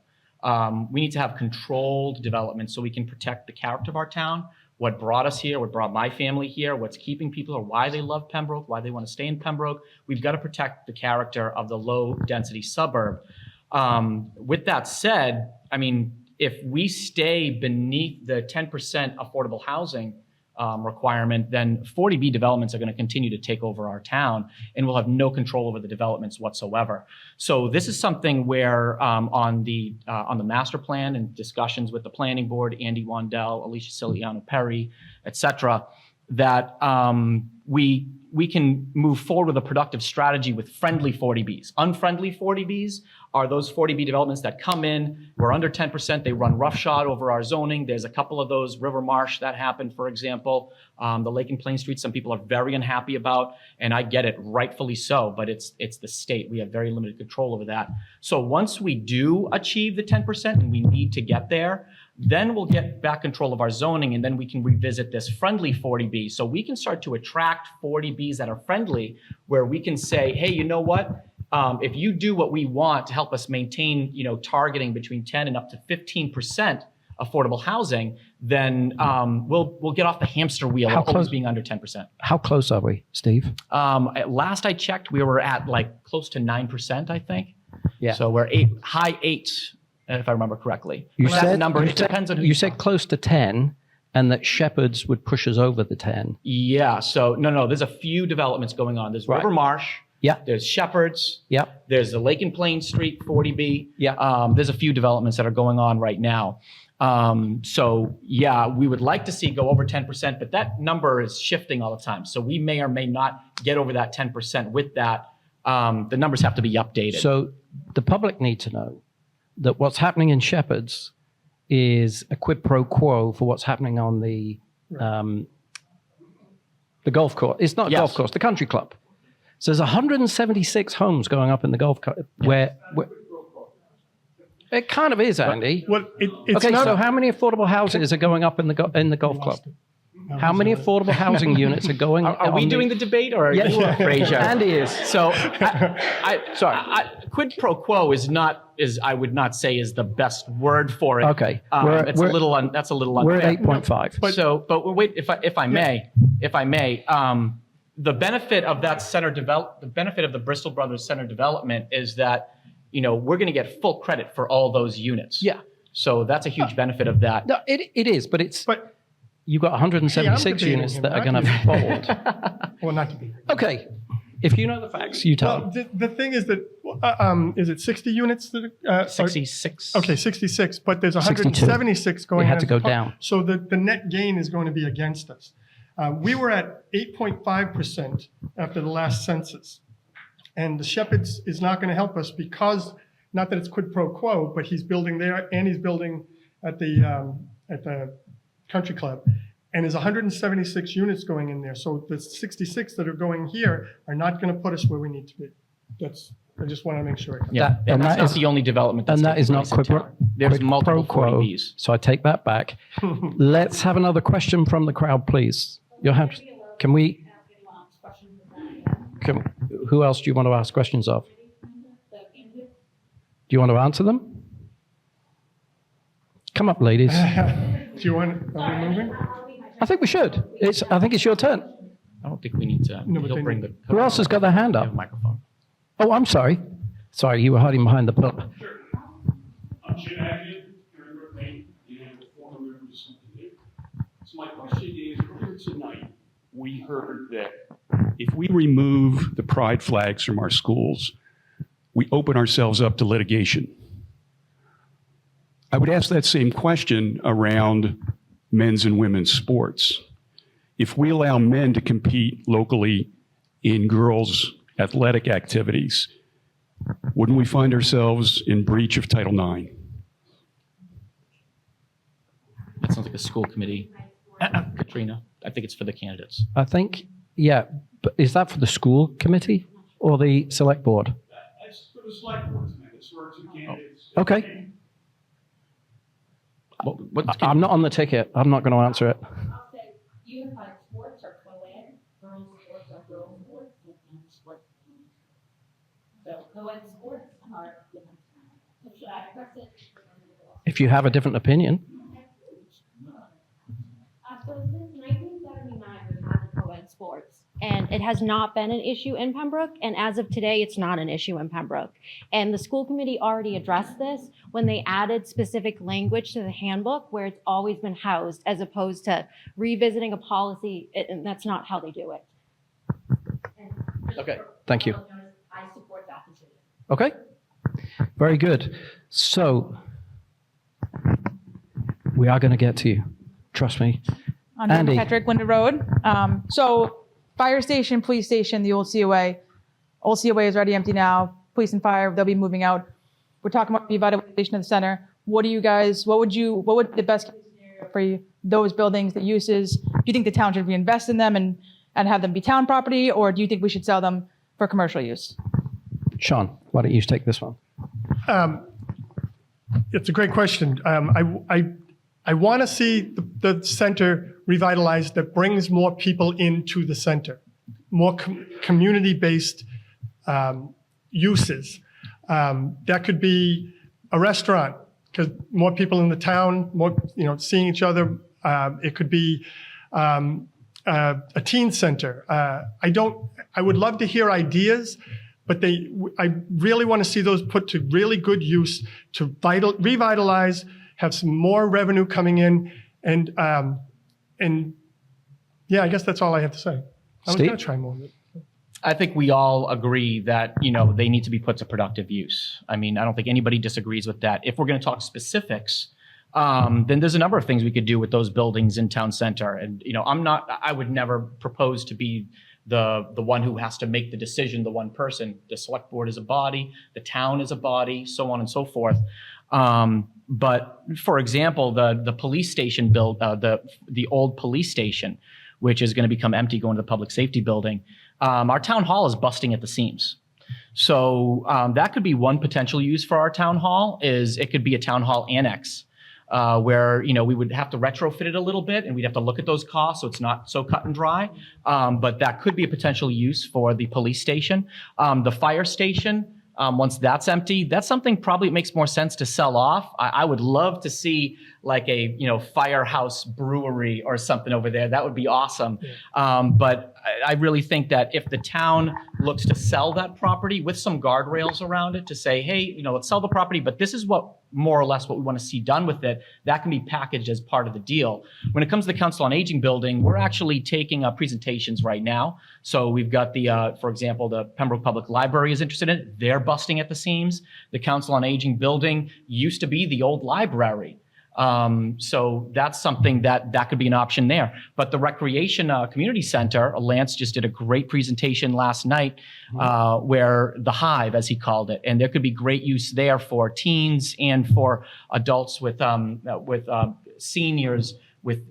Speaker 3: We need to have controlled development so we can protect the character of our town, what brought us here, what brought my family here, what's keeping people or why they love Pembroke, why they want to stay in Pembroke. We've got to protect the character of the low density suburb. With that said, I mean, if we stay beneath the 10% affordable housing requirement, then 40B developments are going to continue to take over our town, and we'll have no control over the developments whatsoever. So this is something where on the master plan and discussions with the planning board, Andy Wandell, Alicia Ciliano Perry, et cetera, that we can move forward with a productive strategy with friendly 40Bs. Unfriendly 40Bs are those 40B developments that come in, we're under 10%, they run roughshod over our zoning. There's a couple of those, River Marsh, that happened, for example. The Lake and Plain Street, some people are very unhappy about, and I get it, rightfully so, but it's the state. We have very limited control over that. So once we do achieve the 10%, and we need to get there, then we'll get back control of our zoning, and then we can revisit this friendly 40B. So we can start to attract 40Bs that are friendly, where we can say, hey, you know what? If you do what we want to help us maintain, targeting between 10 and up to 15% affordable housing, then we'll get off the hamster wheel of always being under 10%.
Speaker 1: How close are we, Steve?
Speaker 3: Last I checked, we were at like close to 9%, I think.
Speaker 1: Yeah.
Speaker 3: So we're high 8, if I remember correctly.
Speaker 1: You
Speaker 3: But that
Speaker 1: said
Speaker 3: number, it depends on who
Speaker 1: you said close to 10, and that Shepherds would push us over the 10.
Speaker 3: Yeah. So no, there's a few developments going on. There's River Marsh.
Speaker 1: Yeah.
Speaker 3: There's Shepherds.
Speaker 1: Yeah.
Speaker 3: There's the Lake and Plain Street 40B.
Speaker 1: Yeah.
Speaker 3: There's a few developments that are going on right now. So yeah, we would like to see go over 10%, but that number is shifting all the time. So we may or may not get over that 10%. With that, the numbers have to be updated.
Speaker 1: So the public need to know that what's happening in Shepherds is a quid pro quo for what's happening on the golf course. It's not a golf course, the country club. So there's 176 homes going up in the golf club where it kind of is, Andy.
Speaker 2: Well, it's
Speaker 1: Okay,
Speaker 2: not
Speaker 1: so how many affordable houses are going up in the golf club? How many affordable housing units are going?
Speaker 3: Are we doing the debate, or are you, Fraser?
Speaker 1: Andy is.
Speaker 3: So, quid pro quo is I would not say is the best word for it.
Speaker 1: Okay,
Speaker 3: that's a little unfair.
Speaker 1: We're at 8.5.
Speaker 3: But wait, if I may, the benefit of that the benefit of the Bristol Brothers Center development is that we're going to get full credit for all those units.
Speaker 1: Yeah.
Speaker 3: So that's a huge benefit of that.
Speaker 1: No, it is, but
Speaker 2: But
Speaker 1: you've got 176
Speaker 2: debating
Speaker 1: units
Speaker 2: him,
Speaker 1: that are
Speaker 2: not
Speaker 1: going to
Speaker 2: you.
Speaker 1: fold.
Speaker 2: well, not to be.
Speaker 1: Okay. If you know the facts, you tell
Speaker 2: Well,
Speaker 1: them.
Speaker 2: the thing is that is it 60 units? That,
Speaker 3: 66.
Speaker 2: Okay, 66, but there's
Speaker 1: 62.
Speaker 2: 176 going.
Speaker 1: We had
Speaker 2: as
Speaker 1: to go
Speaker 2: a part.
Speaker 1: down.
Speaker 2: So the net gain is going to be against us. We were at 8.5% after the last census, and the Shepherds is not going to help us because not that it's quid pro quo, but he's building there and he's building at the country club. And there's 176 units going in there. So the 66 that are going here are not going to put us where we need to be. I just want to make sure.
Speaker 3: Yeah,
Speaker 1: and
Speaker 3: and that's
Speaker 1: that
Speaker 3: not
Speaker 1: is-
Speaker 3: the only development that's
Speaker 1: And that
Speaker 3: taking
Speaker 1: is not
Speaker 3: place in
Speaker 1: quid pro,
Speaker 3: town. There's
Speaker 1: quid
Speaker 3: multiple
Speaker 1: pro quo.
Speaker 3: 40Bs.
Speaker 1: So I take that back. Let's have another question from the crowd, please. Your hand. Can we? Who else do you want to ask questions of? Do you want to answer them? Come up, ladies.
Speaker 2: Do you want, are we moving?
Speaker 1: I think we should. I think it's your turn.
Speaker 3: I don't think we need to.
Speaker 2: No, but
Speaker 3: he'll
Speaker 2: they
Speaker 3: bring
Speaker 2: need-
Speaker 3: the.
Speaker 1: Who else has got their hand
Speaker 3: Have a
Speaker 1: up?
Speaker 3: microphone.
Speaker 1: Oh, I'm sorry. Sorry, you were hiding behind the pillar.
Speaker 7: I'm Jim Agnew, Pembroke, Maine, and a former member of something. So my question is, earlier tonight, we heard that if we remove the pride flags from our schools, we open ourselves up to litigation. I would ask that same question around men's and women's sports. If we allow men to compete locally in girls' athletic activities, wouldn't we find ourselves in breach of Title IX?
Speaker 3: That sounds like a school committee. Katrina, I think it's for the candidates.
Speaker 1: I think, yeah. But is that for the school committee or the select board?
Speaker 7: That's for the select board tonight. It's for our two candidates.
Speaker 1: Okay.
Speaker 3: What's
Speaker 1: I'm not on the ticket. I'm not going to answer it.
Speaker 8: I'll say unified sports are co-ed, girls' sports are girls' sports, and men's sports. So co-ed sports are different. So should I press it?
Speaker 1: If you have a different opinion.
Speaker 8: So since 1979, we've had the co-ed sports, and it has not been an issue in Pembroke, and as of today, it's not an issue in Pembroke. And the school committee already addressed this when they added specific language to the handbook where it's always been housed, as opposed to revisiting a policy, and that's not how they do it.
Speaker 1: Okay. Thank you.
Speaker 8: I support that decision.
Speaker 1: Okay. Very good. So we are going to get to you. Trust me.
Speaker 9: On
Speaker 1: Andy.
Speaker 9: Patrick Winter Road. So fire station, police station, the old COA. Old COA is already empty now. Police and fire, they'll be moving out. We're talking about revitalization of the center. What would be the best case scenario for those buildings, the uses? Do you think the town should reinvest in them and have them be town property, or do you think we should sell them for commercial use?
Speaker 1: Sean, why don't you take this one?
Speaker 2: It's a great question. I want to see the center revitalized that brings more people into the center, more community-based uses. That could be a restaurant, because more people in the town, more seeing each other. It could be a teen center. I would love to hear ideas, but I really want to see those put to really good use to revitalize, have some more revenue coming in, and yeah, I guess that's all I have to say. I was
Speaker 1: Steve?
Speaker 2: going to try more of it.
Speaker 3: I think we all agree that, they need to be put to productive use. I mean, I don't think anybody disagrees with that. If we're going to talk specifics, then there's a number of things we could do with those buildings in town center. And, I would never propose to be the one who has to make the decision, the one person. The select board is a body, the town is a body, so on and so forth. But for example, the police station the old police station, which is going to become empty, going to the public safety building. Our town hall is busting at the seams. So that could be one potential use for our town hall. It could be a town hall annex where we would have to retrofit it a little bit, and we'd have to look at those costs so it's not so cut and dry. But that could be a potential use for the police station. The fire station, once that's empty, that's something probably it makes more sense to sell off. I would love to see like a firehouse brewery or something over there. That would be awesome. But I really think that if the town looks to sell that property with some guardrails around it to say, hey, let's sell the property, but this is what more or less what we want to see done with it, that can be packaged as part of the deal. When it comes to the Council on Aging building, we're actually taking presentations right now. So we've got for example, the Pembroke Public Library is interested in it. They're busting at the seams. The Council on Aging building used to be the old library. So that's something that could be an option there. But the Recreation Community Center, Lance just did a great presentation last night, where the Hive, as he called it, and there could be great use there for teens and for adults with seniors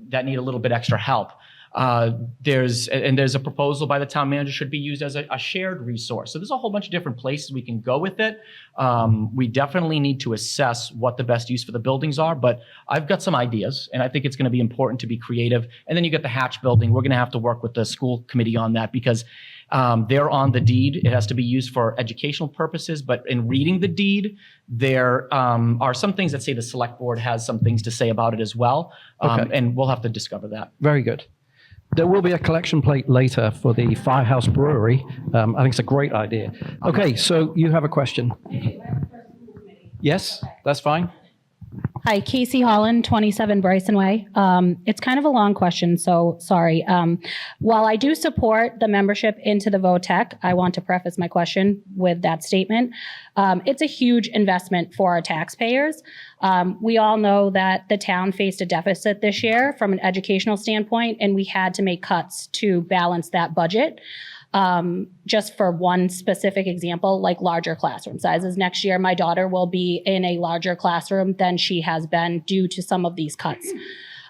Speaker 3: that need a little bit extra help. There's a proposal by the town manager should be used as a shared resource. So there's a whole bunch of different places we can go with it. We definitely need to assess what the best use for the buildings are, but I've got some ideas, and I think it's going to be important to be creative. And then you get the Hatch building. We're going to have to work with the school committee on that because they're on the deed. It has to be used for educational purposes, but in reading the deed, there are some things that say the select board has some things to say about it as well. And we'll have to discover that.
Speaker 1: Very good. There will be a collection plate later for the Firehouse Brewery. I think it's a great idea. Okay, so you have a question. Yes, that's fine.
Speaker 10: Hi, Casey Holland, 27 Bryson Way. It's kind of a long question, so sorry. While I do support the membership into the VOTEC, I want to preface my question with that statement. It's a huge investment for our taxpayers. We all know that the town faced a deficit this year from an educational standpoint, and we had to make cuts to balance that budget. Just for one specific example, like larger classroom sizes. Next year, my daughter will be in a larger classroom than she has been due to some of these cuts.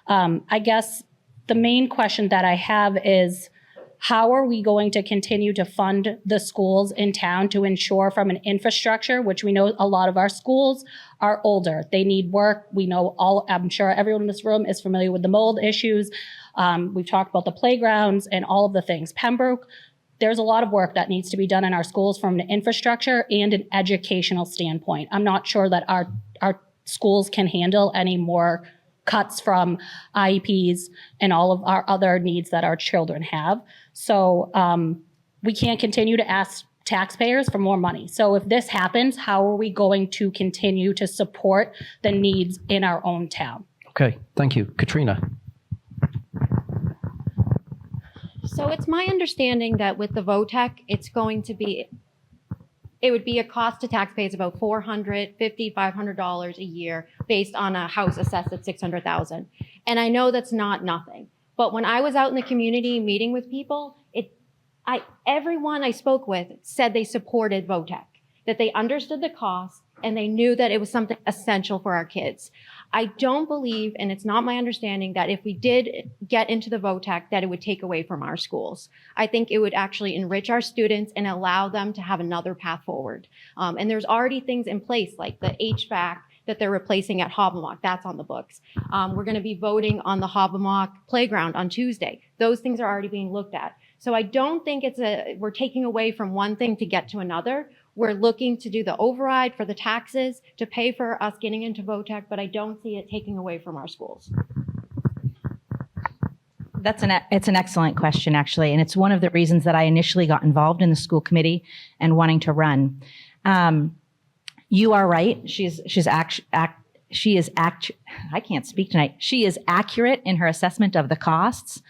Speaker 10: I guess the main question that I have is, how are we going to continue to fund the schools in town to ensure from an infrastructure, which we know a lot of our schools are older. They need work. We know I'm sure everyone in this room is familiar with the mold issues. We've talked about the playgrounds and all of the things. Pembroke, there's a lot of work that needs to be done in our schools from an infrastructure and an educational standpoint. I'm not sure that our schools can handle any more cuts from IEPs and all of our other needs that our children have. So we can't continue to ask taxpayers for more money. So if this happens, how are we going to continue to support the needs in our own town?
Speaker 1: Okay, thank you. Katrina.
Speaker 8: So it's my understanding that with the VOTEC, it would be a cost to taxpayers about $450, $500 a year based on a house assessed at $600,000. And I know that's not nothing. But when I was out in the community meeting with people, everyone I spoke with said they supported VOTEC, that they understood the cost and they knew that it was something essential for our kids. I don't believe, and it's not my understanding, that if we did get into the VOTEC, that it would take away from our schools. I think it would actually enrich our students and allow them to have another path forward. And there's already things in place like the HVAC that they're replacing at Hobbamock. That's on the books. We're going to be voting on the Hobbamock playground on Tuesday. Those things are already being looked at. So I don't think we're taking away from one thing to get to another. We're looking to do the override for the taxes to pay for us getting into VOTEC, but I don't see it taking away from our schools.
Speaker 11: It's an excellent question, actually, and it's one of the reasons that I initially got involved in the school committee and wanting to run. You are right. She is accurate in her assessment of the costs.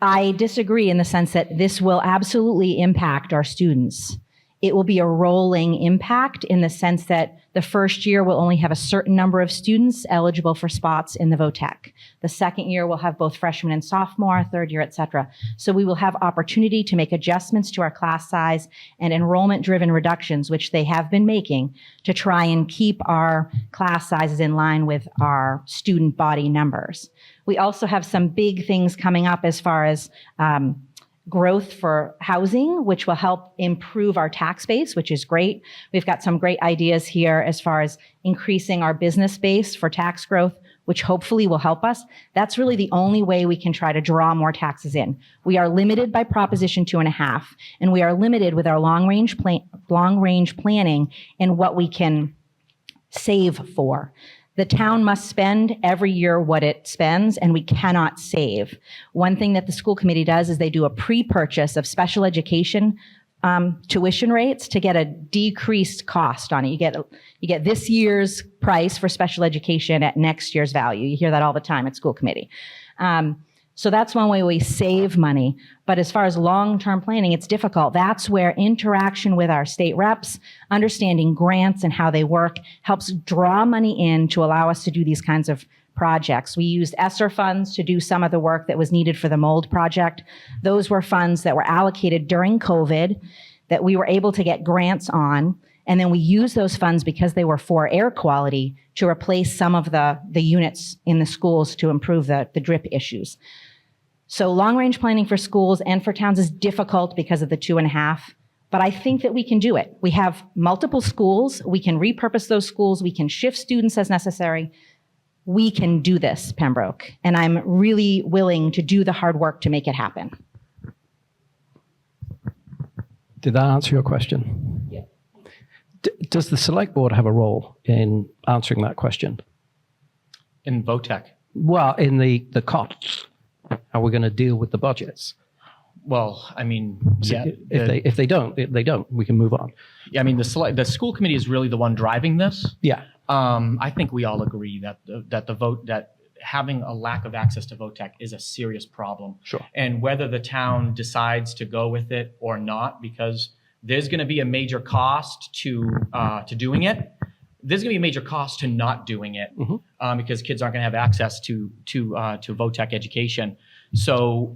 Speaker 11: I disagree in the sense that this will absolutely impact our students. It will be a rolling impact in the sense that the first year will only have a certain number of students eligible for spots in the VOTEC. The second year will have both freshmen and sophomore, third year, et cetera. So we will have opportunity to make adjustments to our class size and enrollment-driven reductions, which they have been making, to try and keep our class sizes in line with our student body numbers. We also have some big things coming up as far as growth for housing, which will help improve our tax base, which is great. We've got some great ideas here as far as increasing our business base for tax growth, which hopefully will help us. That's really the only way we can try to draw more taxes in. We are limited by Proposition 2.5, and we are limited with our long-range planning and what we can save for. The town must spend every year what it spends, and we cannot save. One thing that the school committee does is they do a pre-purchase of special education tuition rates to get a decreased cost on it. You get this year's price for special education at next year's value. You hear that all the time at school committee. So that's one way we save money. But as far as long-term planning, it's difficult. That's where interaction with our state reps, understanding grants and how they work, helps draw money in to allow us to do these kinds of projects. We used ESSER funds to do some of the work that was needed for the mold project. Those were funds that were allocated during COVID that we were able to get grants on. And then we used those funds because they were for air quality to replace some of the units in the schools to improve the drip issues. So long-range planning for schools and for towns is difficult because of the 2.5, but I think that we can do it. We have multiple schools. We can repurpose those schools. We can shift students as necessary. We can do this, Pembroke, and I'm really willing to do the hard work to make it happen.
Speaker 1: Did that answer your question?
Speaker 11: Yeah.
Speaker 1: Does the select board have a role in answering that question?
Speaker 3: In VOTEC.
Speaker 1: Well, in the costs, how we're going to deal with the budgets.
Speaker 3: Well, I mean, yeah.
Speaker 1: If they don't, we can move on.
Speaker 3: Yeah, I mean, the school committee is really the one driving this.
Speaker 1: Yeah.
Speaker 3: I think we all agree that having a lack of access to VOTEC is a serious problem.
Speaker 1: Sure.
Speaker 3: And whether the town decides to go with it or not, because there's going to be a major cost to doing it. There's going to be a major cost to not doing it, because kids aren't going to have access to VOTEC education. So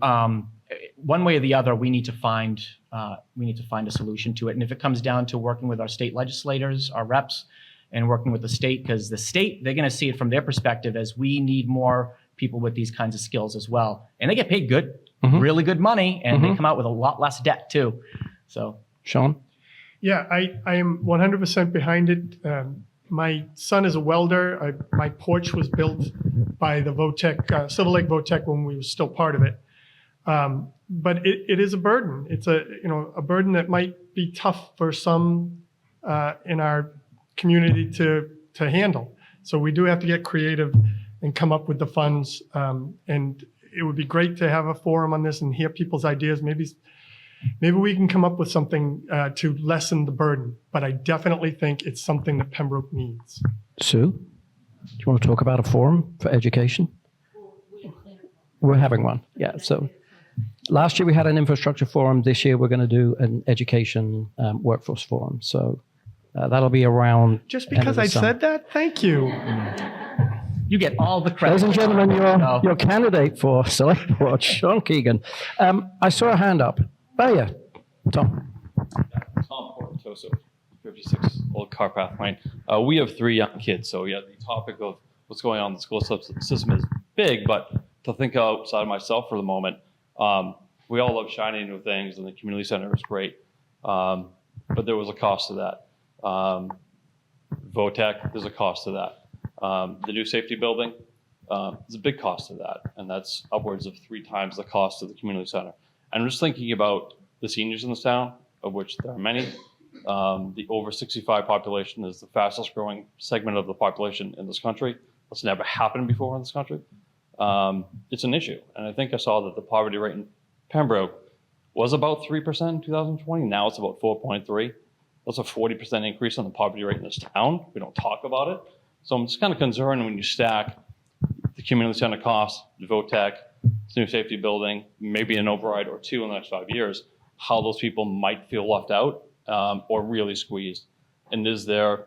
Speaker 3: one way or the other, we need to find a solution to it. And if it comes down to working with our state legislators, our reps, and working with the state, because the state, they're going to see it from their perspective as we need more people with these kinds of skills as well. And they get paid good, really good money, and they come out with a lot less debt too. So,
Speaker 1: Sean?
Speaker 2: Yeah, I am 100% behind it. My son is a welder. My porch was built by the VOTEC, Silver Lake VOTEC, when we were still part of it. But it is a burden. It's a burden that might be tough for some in our community to handle. So we do have to get creative and come up with the funds. And it would be great to have a forum on this and hear people's ideas. Maybe we can come up with something to lessen the burden. But I definitely think it's something that Pembroke needs.
Speaker 1: Sue, do you want to talk about a forum for education? We're having one, yeah. So last year we had an infrastructure forum. This year we're going to do an education workforce forum. So that'll be around.
Speaker 2: Just because I said that, thank you.
Speaker 3: You get all the credit.
Speaker 1: Ladies and gentlemen, your candidate for select board, Sean Keegan. I saw a hand up. Oh yeah, Tom.
Speaker 12: Tom Portoso, 56 Old Carpath Lane. We have 3 young kids, so yeah, the topic of what's going on in the school system is big, but to think outside of myself for the moment, we all love shiny new things, and the community center is great, but there was a cost to that. VOTEC, there's a cost to that. The new safety building, there's a big cost to that, and that's upwards of 3 times the cost of the community center. And I'm just thinking about the seniors in this town, of which there are many. The over 65 population is the fastest growing segment of the population in this country. That's never happened before in this country. It's an issue. And I think I saw that the poverty rate in Pembroke was about 3% in 2020. Now it's about 4.3. That's a 40% increase in the poverty rate in this town. We don't talk about it. So I'm just kind of concerned when you stack the community center costs, the VOTEC, new safety building, maybe an override or 2 in the next 5 years, how those people might feel left out or really squeezed. And is there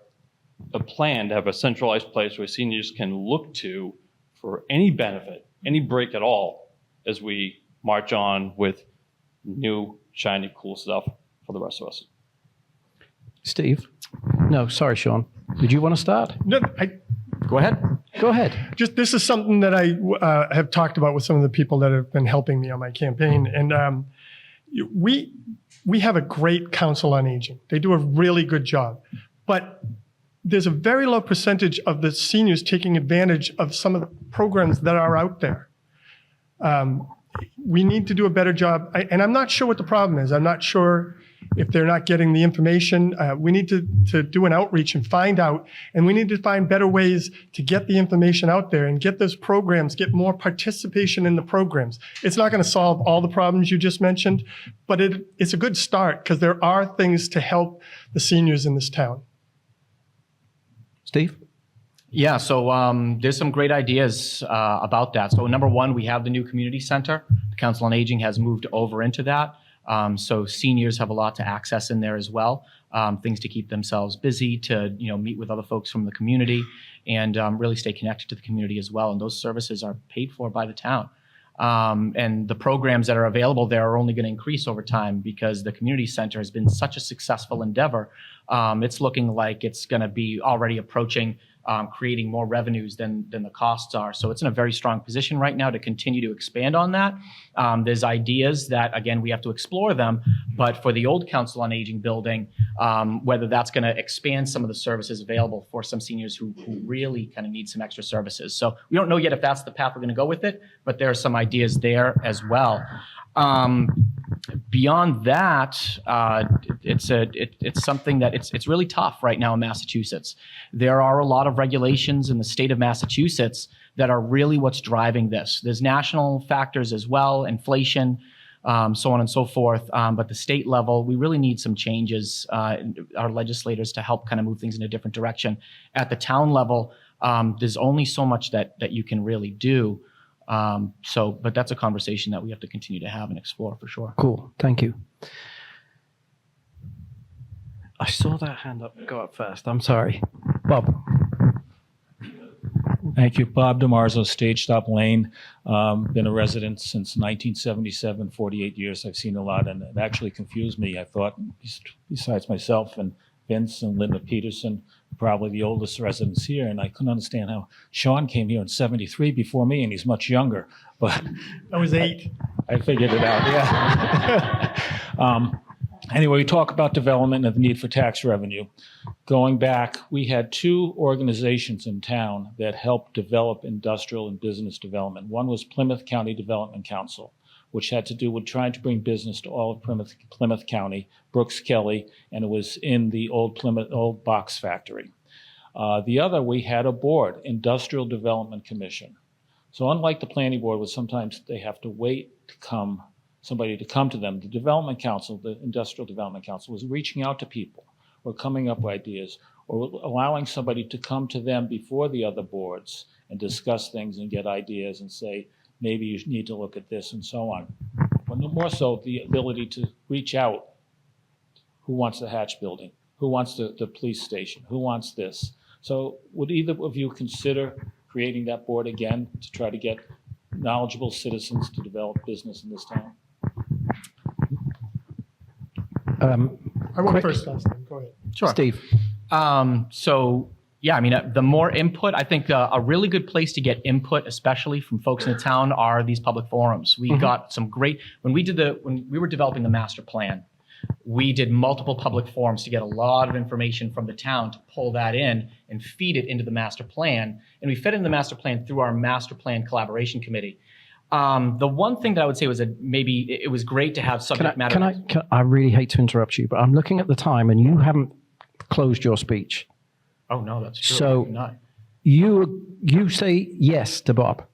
Speaker 12: a plan to have a centralized place where seniors can look to for any benefit, any break at all, as we march on with new, shiny, cool stuff for the rest of us?
Speaker 1: Steve? No, sorry, Sean. Did you want to start?
Speaker 2: No,
Speaker 3: Go ahead.
Speaker 1: Go ahead.
Speaker 2: Just this is something that I have talked about with some of the people that have been helping me on my campaign, and we have a great council on aging. They do a really good job, but there's a very low percentage of the seniors taking advantage of some of the programs that are out there. We need to do a better job, and I'm not sure what the problem is. I'm not sure if they're not getting the information, we need to do an outreach and find out, and we need to find better ways to get the information out there and get those programs, get more participation in the programs. It's not going to solve all the problems you just mentioned, but it's a good start because there are things to help the seniors in this town.
Speaker 1: Steve?
Speaker 3: Yeah, so there's some great ideas about that. So number one, we have the new community center. The Council on Aging has moved over into that. So seniors have a lot to access in there as well. Things to keep themselves busy, to meet with other folks from the community, and really stay connected to the community as well. And those services are paid for by the town. And the programs that are available there are only going to increase over time because the community center has been such a successful endeavor. It's looking like it's going to be already approaching creating more revenues than the costs are. So it's in a very strong position right now to continue to expand on that. There's ideas that, again, we have to explore them, but for the old Council on Aging building, whether that's going to expand some of the services available for some seniors who really kind of need some extra services. So we don't know yet if that's the path we're going to go with it, but there are some ideas there as well. Beyond that, it's something that it's really tough right now in Massachusetts. There are a lot of regulations in the state of Massachusetts that are really what's driving this. There's national factors as well, inflation, so on and so forth. But the state level, we really need some changes, our legislators, to help kind of move things in a different direction. At the town level, there's only so much that you can really do. But that's a conversation that we have to continue to have and explore for sure.
Speaker 1: Cool. Thank you. I saw that hand go up first. I'm sorry. Bob.
Speaker 13: Thank you. Bob DeMarzo, Stage Stop Lane. Been a resident since 1977, 48 years. I've seen a lot, and it actually confused me. I thought, besides myself and Vince and Linda Peterson, probably the oldest residents here, and I couldn't understand how Sean came here in 73 before me, and he's much younger. But
Speaker 2: I was 8.
Speaker 13: I figured it out, yeah. Anyway, we talk about development and the need for tax revenue. Going back, we had 2 organizations in town that helped develop industrial and business development. One was Plymouth County Development Council, which had to do with trying to bring business to all of Plymouth County, Brooks Kelly, and it was in the old box factory. The other, we had a board, Industrial Development Commission. So unlike the planning board, where sometimes they have to wait to somebody to come to them, the Development Council, the Industrial Development Council, was reaching out to people or coming up with ideas or allowing somebody to come to them before the other boards and discuss things and get ideas and say, maybe you need to look at this and so on. But more so, the ability to reach out. Who wants the Hatch building? Who wants the police station? Who wants this? So would either of you consider creating that board again to try to get knowledgeable citizens to develop business in this town?
Speaker 2: I went first last time. Go ahead.
Speaker 3: Sure.
Speaker 1: Steve.
Speaker 3: Yeah, I mean, the more input, I think a really good place to get input, especially from folks in the town, are these public forums. We got some great, when we were developing the master plan, we did multiple public forums to get a lot of information from the town to pull that in and feed it into the master plan. And we fed in the master plan through our master plan collaboration committee. The one thing that I would say was that maybe it was great to have subject matter.
Speaker 1: I really hate to interrupt you, but I'm looking at the time and you haven't closed your speech.
Speaker 3: Oh, no, that's true.
Speaker 1: So you say yes to Bob.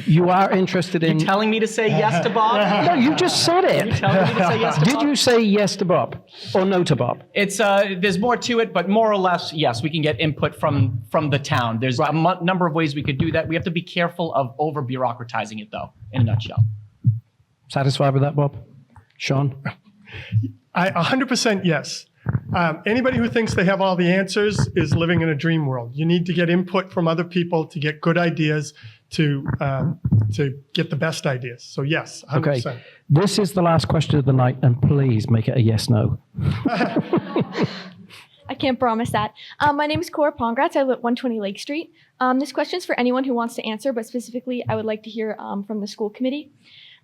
Speaker 1: You are interested in...
Speaker 3: You're telling me to say yes to Bob?
Speaker 1: No, you just said it.
Speaker 3: You're telling me to say yes to Bob?
Speaker 1: Did you say yes to Bob or no to Bob?
Speaker 3: It's there's more to it, but more or less, yes, we can get input from the town. There's a number of ways we could do that. We have to be careful of over-bureaucratizing it, though, in a nutshell.
Speaker 1: Satisfied with that, Bob? Sean?
Speaker 2: 100% yes. Anybody who thinks they have all the answers is living in a dream world. You need to get input from other people to get good ideas, to get the best ideas. So yes, 100%.
Speaker 1: Okay, this is the last question of the night, and please make it a yes/no.
Speaker 14: I can't promise that. My name is Cora Pongratz. I live at 120 Lake Street. This question is for anyone who wants to answer, but specifically I would like to hear from the school committee.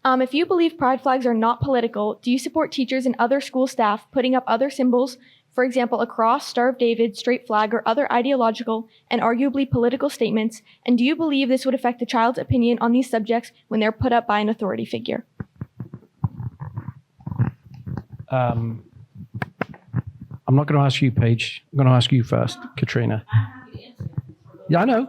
Speaker 14: If you believe pride flags are not political, do you support teachers and other school staff putting up other symbols, for example, a cross, Star of David, straight flag, or other ideological and arguably political statements? And do you believe this would affect the child's opinion on these subjects when they're put up by an authority figure?
Speaker 1: I'm not going to ask you, Paige. I'm going to ask you first, Katrina. Yeah, I know.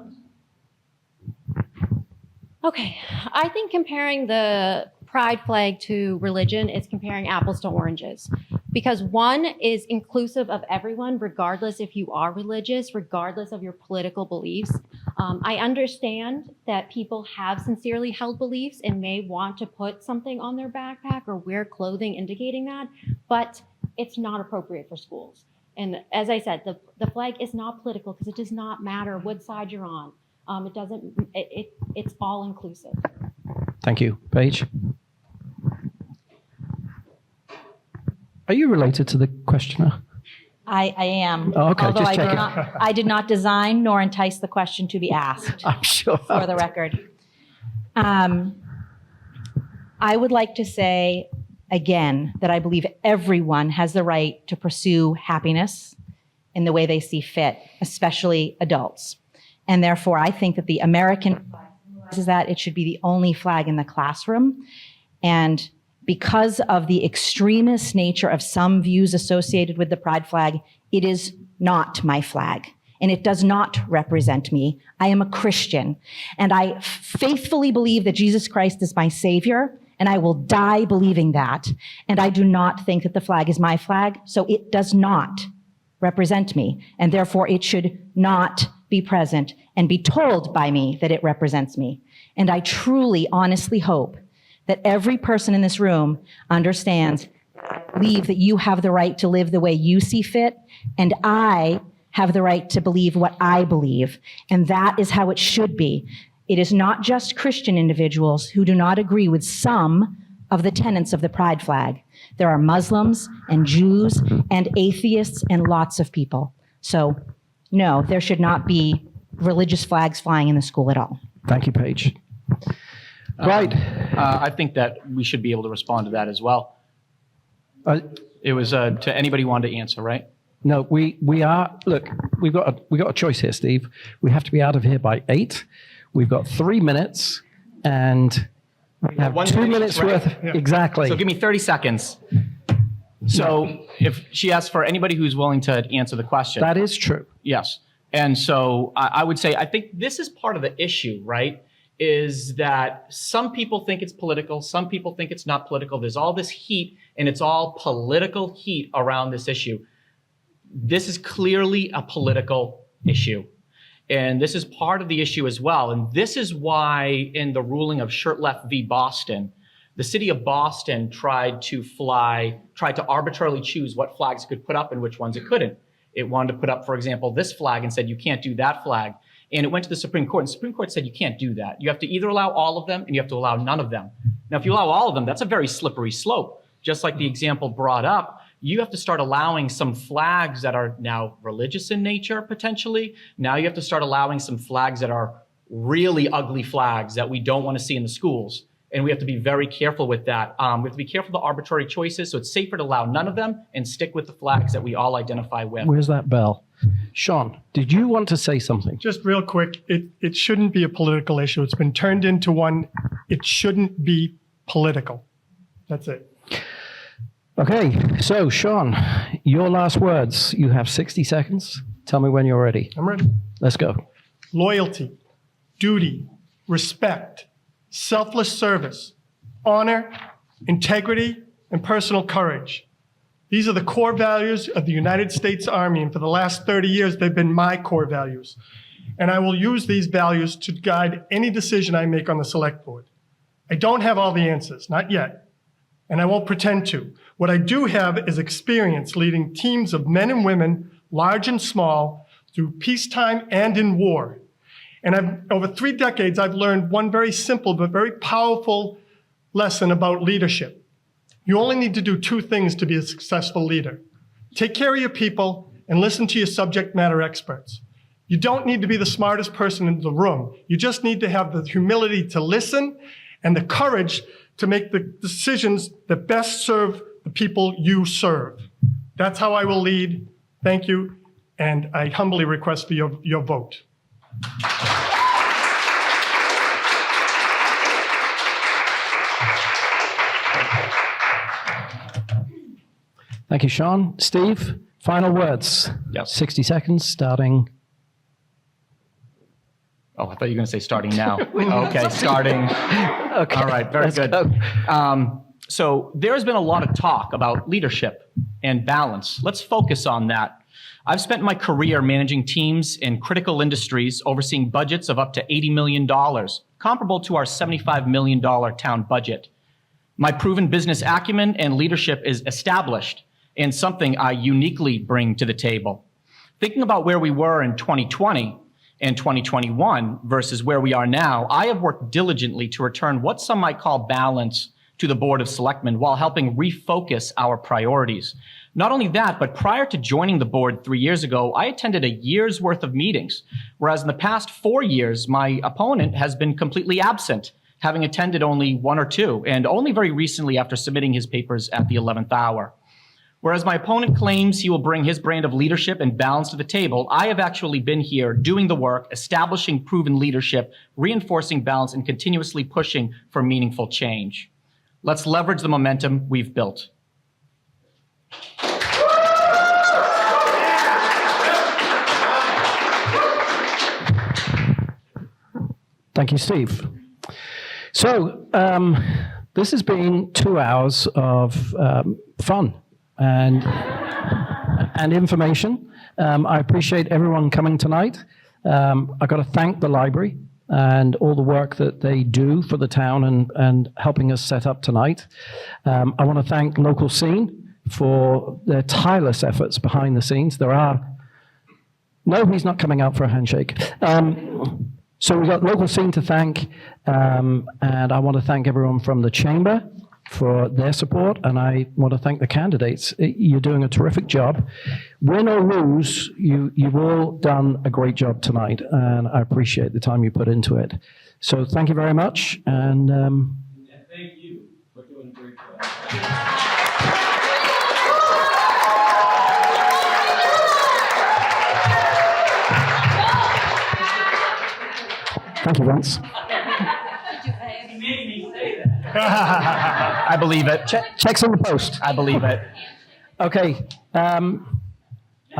Speaker 8: Okay, I think comparing the pride flag to religion is comparing apples to oranges, because one is inclusive of everyone, regardless if you are religious, regardless of your political beliefs. I understand that people have sincerely held beliefs and may want to put something on their backpack or wear clothing indicating that, but it's not appropriate for schools. And as I said, the flag is not political because it does not matter what side you're on. It's all inclusive.
Speaker 1: Thank you. Paige? Are you related to the questioner?
Speaker 11: I am.
Speaker 1: Oh, okay,
Speaker 11: Although
Speaker 1: just
Speaker 11: I did,
Speaker 1: checking.
Speaker 11: I did not design nor entice the question to be asked,
Speaker 1: I'm sure.
Speaker 11: for the record. I would like to say again that I believe everyone has the right to pursue happiness in the way they see fit, especially adults. And therefore, I think that the American flag symbolizes that. It should be the only flag in the classroom. And because of the extremist nature of some views associated with the pride flag, it is not my flag. And it does not represent me. I am a Christian. And I faithfully believe that Jesus Christ is my Savior. And I will die believing that. And I do not think that the flag is my flag. So it does not represent me. And therefore, it should not be present and be told by me that it represents me. And I truly, honestly hope that every person in this room understands, believe that you have the right to live the way you see fit, and I have the right to believe what I believe. And that is how it should be. It is not just Christian individuals who do not agree with some of the tenets of the pride flag. There are Muslims and Jews and atheists and lots of people. So no, there should not be religious flags flying in the school at all.
Speaker 1: Thank you, Paige. Right.
Speaker 3: I think that we should be able to respond to that as well. It was to anybody who wanted to answer, right?
Speaker 1: No, we are. Look, we've got a choice here, Steve. We have to be out of here by 8. We've got 3 minutes, and we have 2 minutes
Speaker 3: right?
Speaker 1: worth. Exactly.
Speaker 3: So give me 30 seconds. So if she asks for anybody who's willing to answer the question.
Speaker 1: That is true.
Speaker 3: Yes. And so I would say, I think this is part of the issue, right? Is that some people think it's political, some people think it's not political. There's all this heat, and it's all political heat around this issue. This is clearly a political issue. And this is part of the issue as well. And this is why in the ruling of Shurtleff v. Boston, the city of Boston tried to arbitrarily choose what flags it could put up and which ones it couldn't. It wanted to put up, for example, this flag and said, you can't do that flag. And it went to the Supreme Court, and the Supreme Court said you can't do that. You have to either allow all of them and you have to allow none of them. Now, if you allow all of them, that's a very slippery slope. Just like the example brought up, you have to start allowing some flags that are now religious in nature, potentially. Now you have to start allowing some flags that are really ugly flags that we don't want to see in the schools. And we have to be very careful with that. We have to be careful of the arbitrary choices, so it's safer to allow none of them and stick with the flags that we all identify with.
Speaker 1: Where's that bell? Sean, did you want to say something?
Speaker 2: Just real quick, it shouldn't be a political issue. It's been turned into one. It shouldn't be political. That's it.
Speaker 1: Okay, so Sean, your last words. You have 60 seconds. Tell me when you're ready.
Speaker 2: I'm ready.
Speaker 1: Let's go.
Speaker 2: Loyalty, duty, respect, selfless service, honor, integrity, and personal courage. These are the core values of the United States Army, and for the last 30 years, they've been my core values. And I will use these values to guide any decision I make on the select board. I don't have all the answers, not yet, and I won't pretend to. What I do have is experience leading teams of men and women, large and small, through peacetime and in war. And over 3 decades, I've learned one very simple but very powerful lesson about leadership. You only need to do 2 things to be a successful leader. Take care of your people and listen to your subject matter experts. You don't need to be the smartest person in the room. You just need to have the humility to listen and the courage to make the decisions that best serve the people you serve. That's how I will lead. Thank you. And I humbly request for your vote.
Speaker 1: Thank you, Sean. Steve, Final words.
Speaker 3: Yep.
Speaker 1: 60 seconds starting.
Speaker 3: Oh, I thought you were going to say starting now. Okay, starting.
Speaker 1: Okay,
Speaker 3: All right, very
Speaker 1: let's
Speaker 3: good.
Speaker 1: go.
Speaker 3: So there's been a lot of talk about leadership and balance. Let's focus on that. I've spent my career managing teams in critical industries, overseeing budgets of up to $80 million, comparable to our $75 million town budget. My proven business acumen and leadership is established and something I uniquely bring to the table. Thinking about where we were in 2020 and 2021 versus where we are now, I have worked diligently to return what some might call balance to the Board of Selectmen while helping refocus our priorities. Not only that, but prior to joining the board 3 years ago, I attended a year's worth of meetings, whereas in the past 4 years, my opponent has been completely absent, having attended only 1 or 2, and only very recently after submitting his papers at the 11th hour. Whereas my opponent claims he will bring his brand of leadership and balance to the table, I have actually been here doing the work, establishing proven leadership, reinforcing balance, and continuously pushing for meaningful change. Let's leverage the momentum we've built.
Speaker 1: Thank you, Steve. So this has been 2 hours of fun and information. I appreciate everyone coming tonight. I've got to thank the library and all the work that they do for the town and helping us set up tonight. I want to thank Local Scene for their tireless efforts behind the scenes. No, he's not coming out for a handshake. So we've got Local Scene to thank, and I want to thank everyone from the Chamber for their support, and I want to thank the candidates. You're doing a terrific job. Win or lose, you've all done a great job tonight, and I appreciate the time you put into it. So thank you very much, and
Speaker 7: thank you for doing a great job.
Speaker 1: thank you, Vince.
Speaker 3: I believe it.
Speaker 1: Checks in the post.
Speaker 3: I believe it.
Speaker 1: Okay, I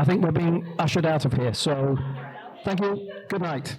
Speaker 1: think we're being ushered out of here, so thank you. Good night.